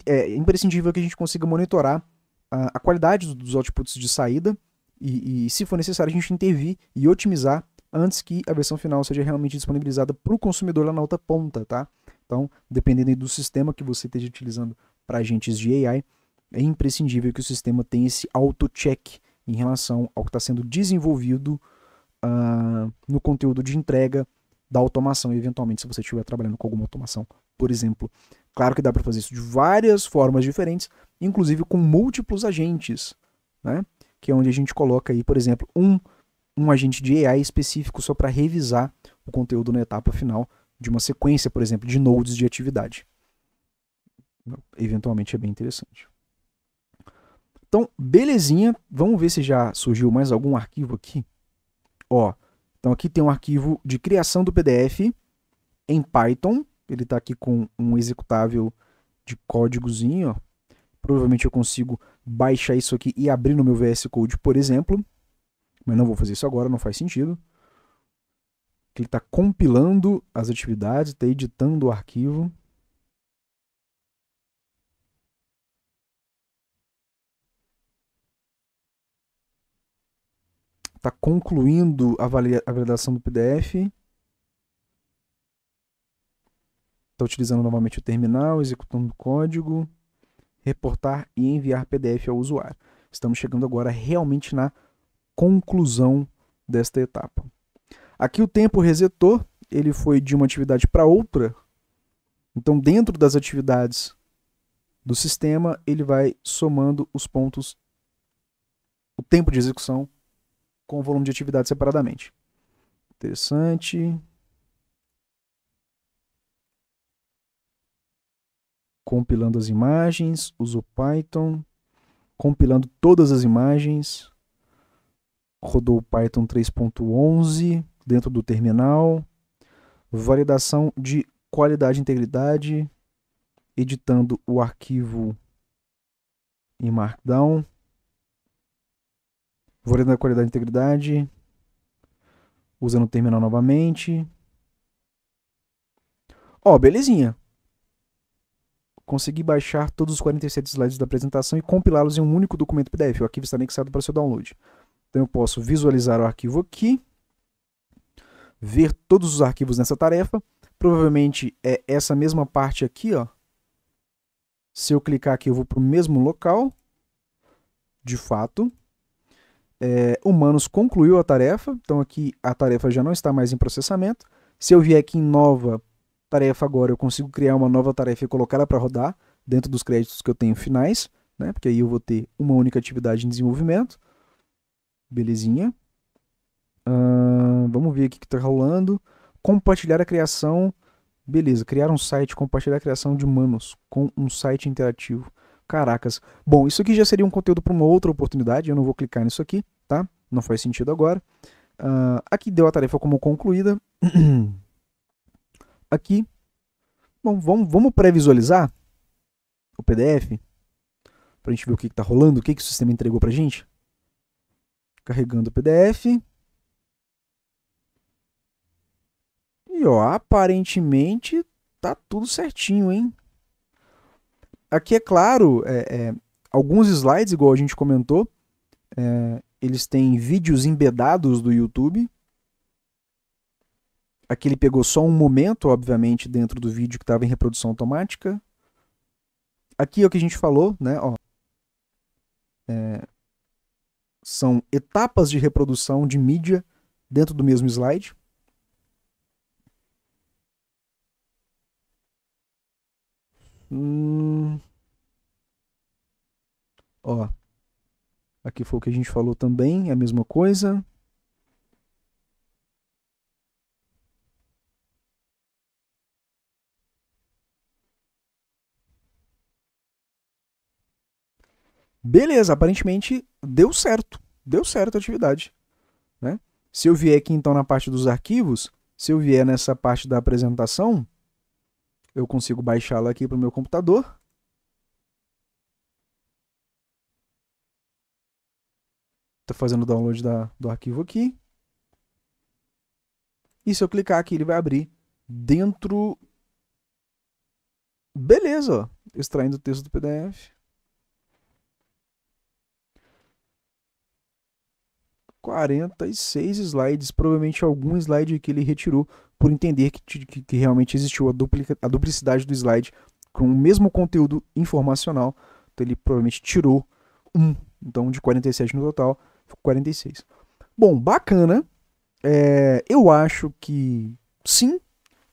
É imprescindível que a gente consiga monitorar a qualidade dos outputs de saída e, se for necessário, a gente intervir e otimizar antes que a versão final seja realmente disponibilizada para o consumidor lá na outra ponta, tá? Então, dependendo do sistema que você esteja utilizando para agentes de AI, é imprescindível que o sistema tenha esse auto-check em relação ao que está sendo desenvolvido no conteúdo de entrega da automação, eventualmente, se você estiver trabalhando com alguma automação, por exemplo. Claro que dá para fazer isso de várias formas diferentes, inclusive com múltiplos agentes, né? Que é onde a gente coloca aí, por exemplo, um agente de AI específico só para revisar o conteúdo na etapa final de uma sequência, por exemplo, de nodes de atividade. Eventualmente é bem interessante. Então, belezinha. Vamos ver se já surgiu mais algum arquivo aqui. Ó, então aqui tem um arquivo de criação do PDF em Python. Ele está aqui com um executável de códigozinho. Ó. Provavelmente eu consigo baixar isso aqui e abrir no meu VS Code, por exemplo. Mas não vou fazer isso agora, não faz sentido. Ele está compilando as atividades, está editando o arquivo. Está concluindo a validação do PDF. Está utilizando novamente o terminal, executando o código, reportar e enviar PDF ao usuário. Estamos chegando agora realmente na conclusão desta etapa. Aqui o tempo resetou, ele foi de uma atividade para outra. Então, dentro das atividades do sistema, ele vai somando os pontos, o tempo de execução com o volume de atividade separadamente. Interessante. Compilando as imagens, usou Python, compilando todas as imagens, rodou o Python 3.11 dentro do terminal, validação de qualidade e integridade, editando o arquivo em Markdown, validando a qualidade e integridade, usando o terminal novamente. Ó, belezinha. Consegui baixar todos os 47 slides da apresentação e compilá-los em um único documento PDF. O arquivo está anexado para seu download. Então eu posso visualizar o arquivo aqui, ver todos os arquivos nessa tarefa. Provavelmente é essa mesma parte aqui, ó. Se eu clicar aqui, eu vou para o mesmo local. De fato. O Manos concluiu a tarefa. Então aqui a tarefa já não está mais em processamento. Se eu vier aqui em nova tarefa agora, eu consigo criar uma nova tarefa e colocá-la para rodar dentro dos créditos que eu tenho finais, né? Porque aí eu vou ter uma única atividade em desenvolvimento. Belezinha. Vamos ver o que está rolando. Compartilhar a criação. Beleza, criar um site, compartilhar a criação de humanos com um site interativo. Caracas. Bom, isso aqui já seria um conteúdo para uma outra oportunidade. Eu não vou clicar nisso aqui, tá? Não faz sentido agora. Aqui deu a tarefa como concluída. Aqui. Bom, vamos pré-visualizar o PDF para a gente ver o que está rolando, o que o sistema entregou para a gente. Carregando o PDF. E ó, aparentemente tá tudo certinho, hein? Aqui é claro, alguns slides, igual a gente comentou, eles têm vídeos embedados do YouTube. Aqui ele pegou só um momento, obviamente, dentro do vídeo que estava em reprodução automática. Aqui é o que a gente falou, né? Ó, são etapas de reprodução de mídia dentro do mesmo slide. Ó, aqui foi o que a gente falou também, é a mesma coisa. Beleza, aparentemente deu certo a atividade, né? Se eu vier aqui então na parte dos arquivos, se eu vier nessa parte da apresentação, eu consigo baixá-la aqui para o meu computador. Estou fazendo o download do arquivo aqui. E se eu clicar aqui, ele vai abrir dentro... Beleza, ó. Extraindo o texto do PDF. 46 slides, provavelmente algum slide que ele retirou por entender que realmente existiu a duplicidade do slide com o mesmo conteúdo informacional. Então ele provavelmente tirou um, então de 47 no total, ficou 46. Bom, bacana. Eu acho que sim,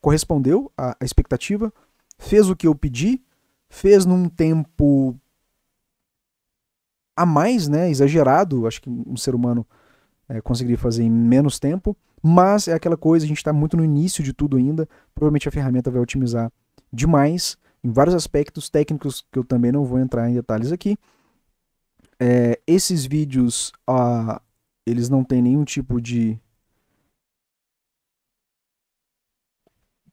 correspondeu à expectativa, fez o que eu pedi, fez num tempo a mais, né, exagerado. Acho que um ser humano conseguiria fazer em menos tempo, mas é aquela coisa, a gente está muito no início de tudo ainda, provavelmente a ferramenta vai otimizar demais em vários aspectos técnicos que eu também não vou entrar em detalhes aqui. Esses vídeos, eles não têm nenhum tipo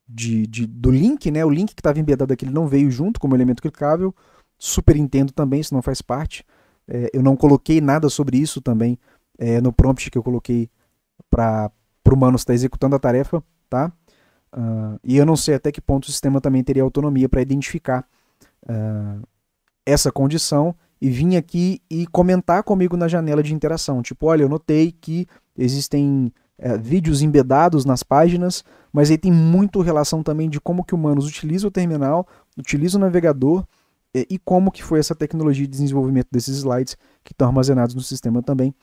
do link, né? O link que estava embedado aqui ele não veio junto como elemento clicável. Super entendo também, isso não faz parte. Eu não coloquei nada sobre isso também no prompt que eu coloquei para o Manos estar executando a tarefa, tá? E eu não sei até que ponto o sistema também teria autonomia para identificar essa condição e vir aqui e comentar comigo na janela de interação. Tipo, olha, eu notei que existem vídeos embedados nas páginas, mas aí tem muito relação também de como que o Manos utiliza o terminal, utiliza o navegador e como que foi essa tecnologia de desenvolvimento desses slides que estão armazenados no sistema também.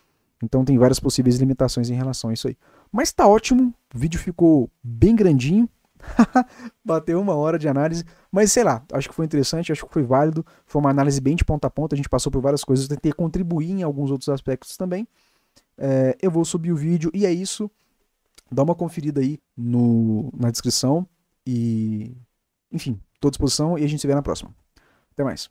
Então tem várias possíveis limitações em relação a isso aí. Mas tá ótimo, o vídeo ficou bem grandinho, bateu 1 hora de análise, mas sei lá, acho que foi interessante, acho que foi válido, foi uma análise bem de ponta a ponta, a gente passou por várias coisas, eu tentei contribuir em alguns outros aspectos também. Eu vou subir o vídeo e é isso, dá uma conferida aí na descrição e, enfim, estou à disposição e a gente se vê na próxima. Até mais.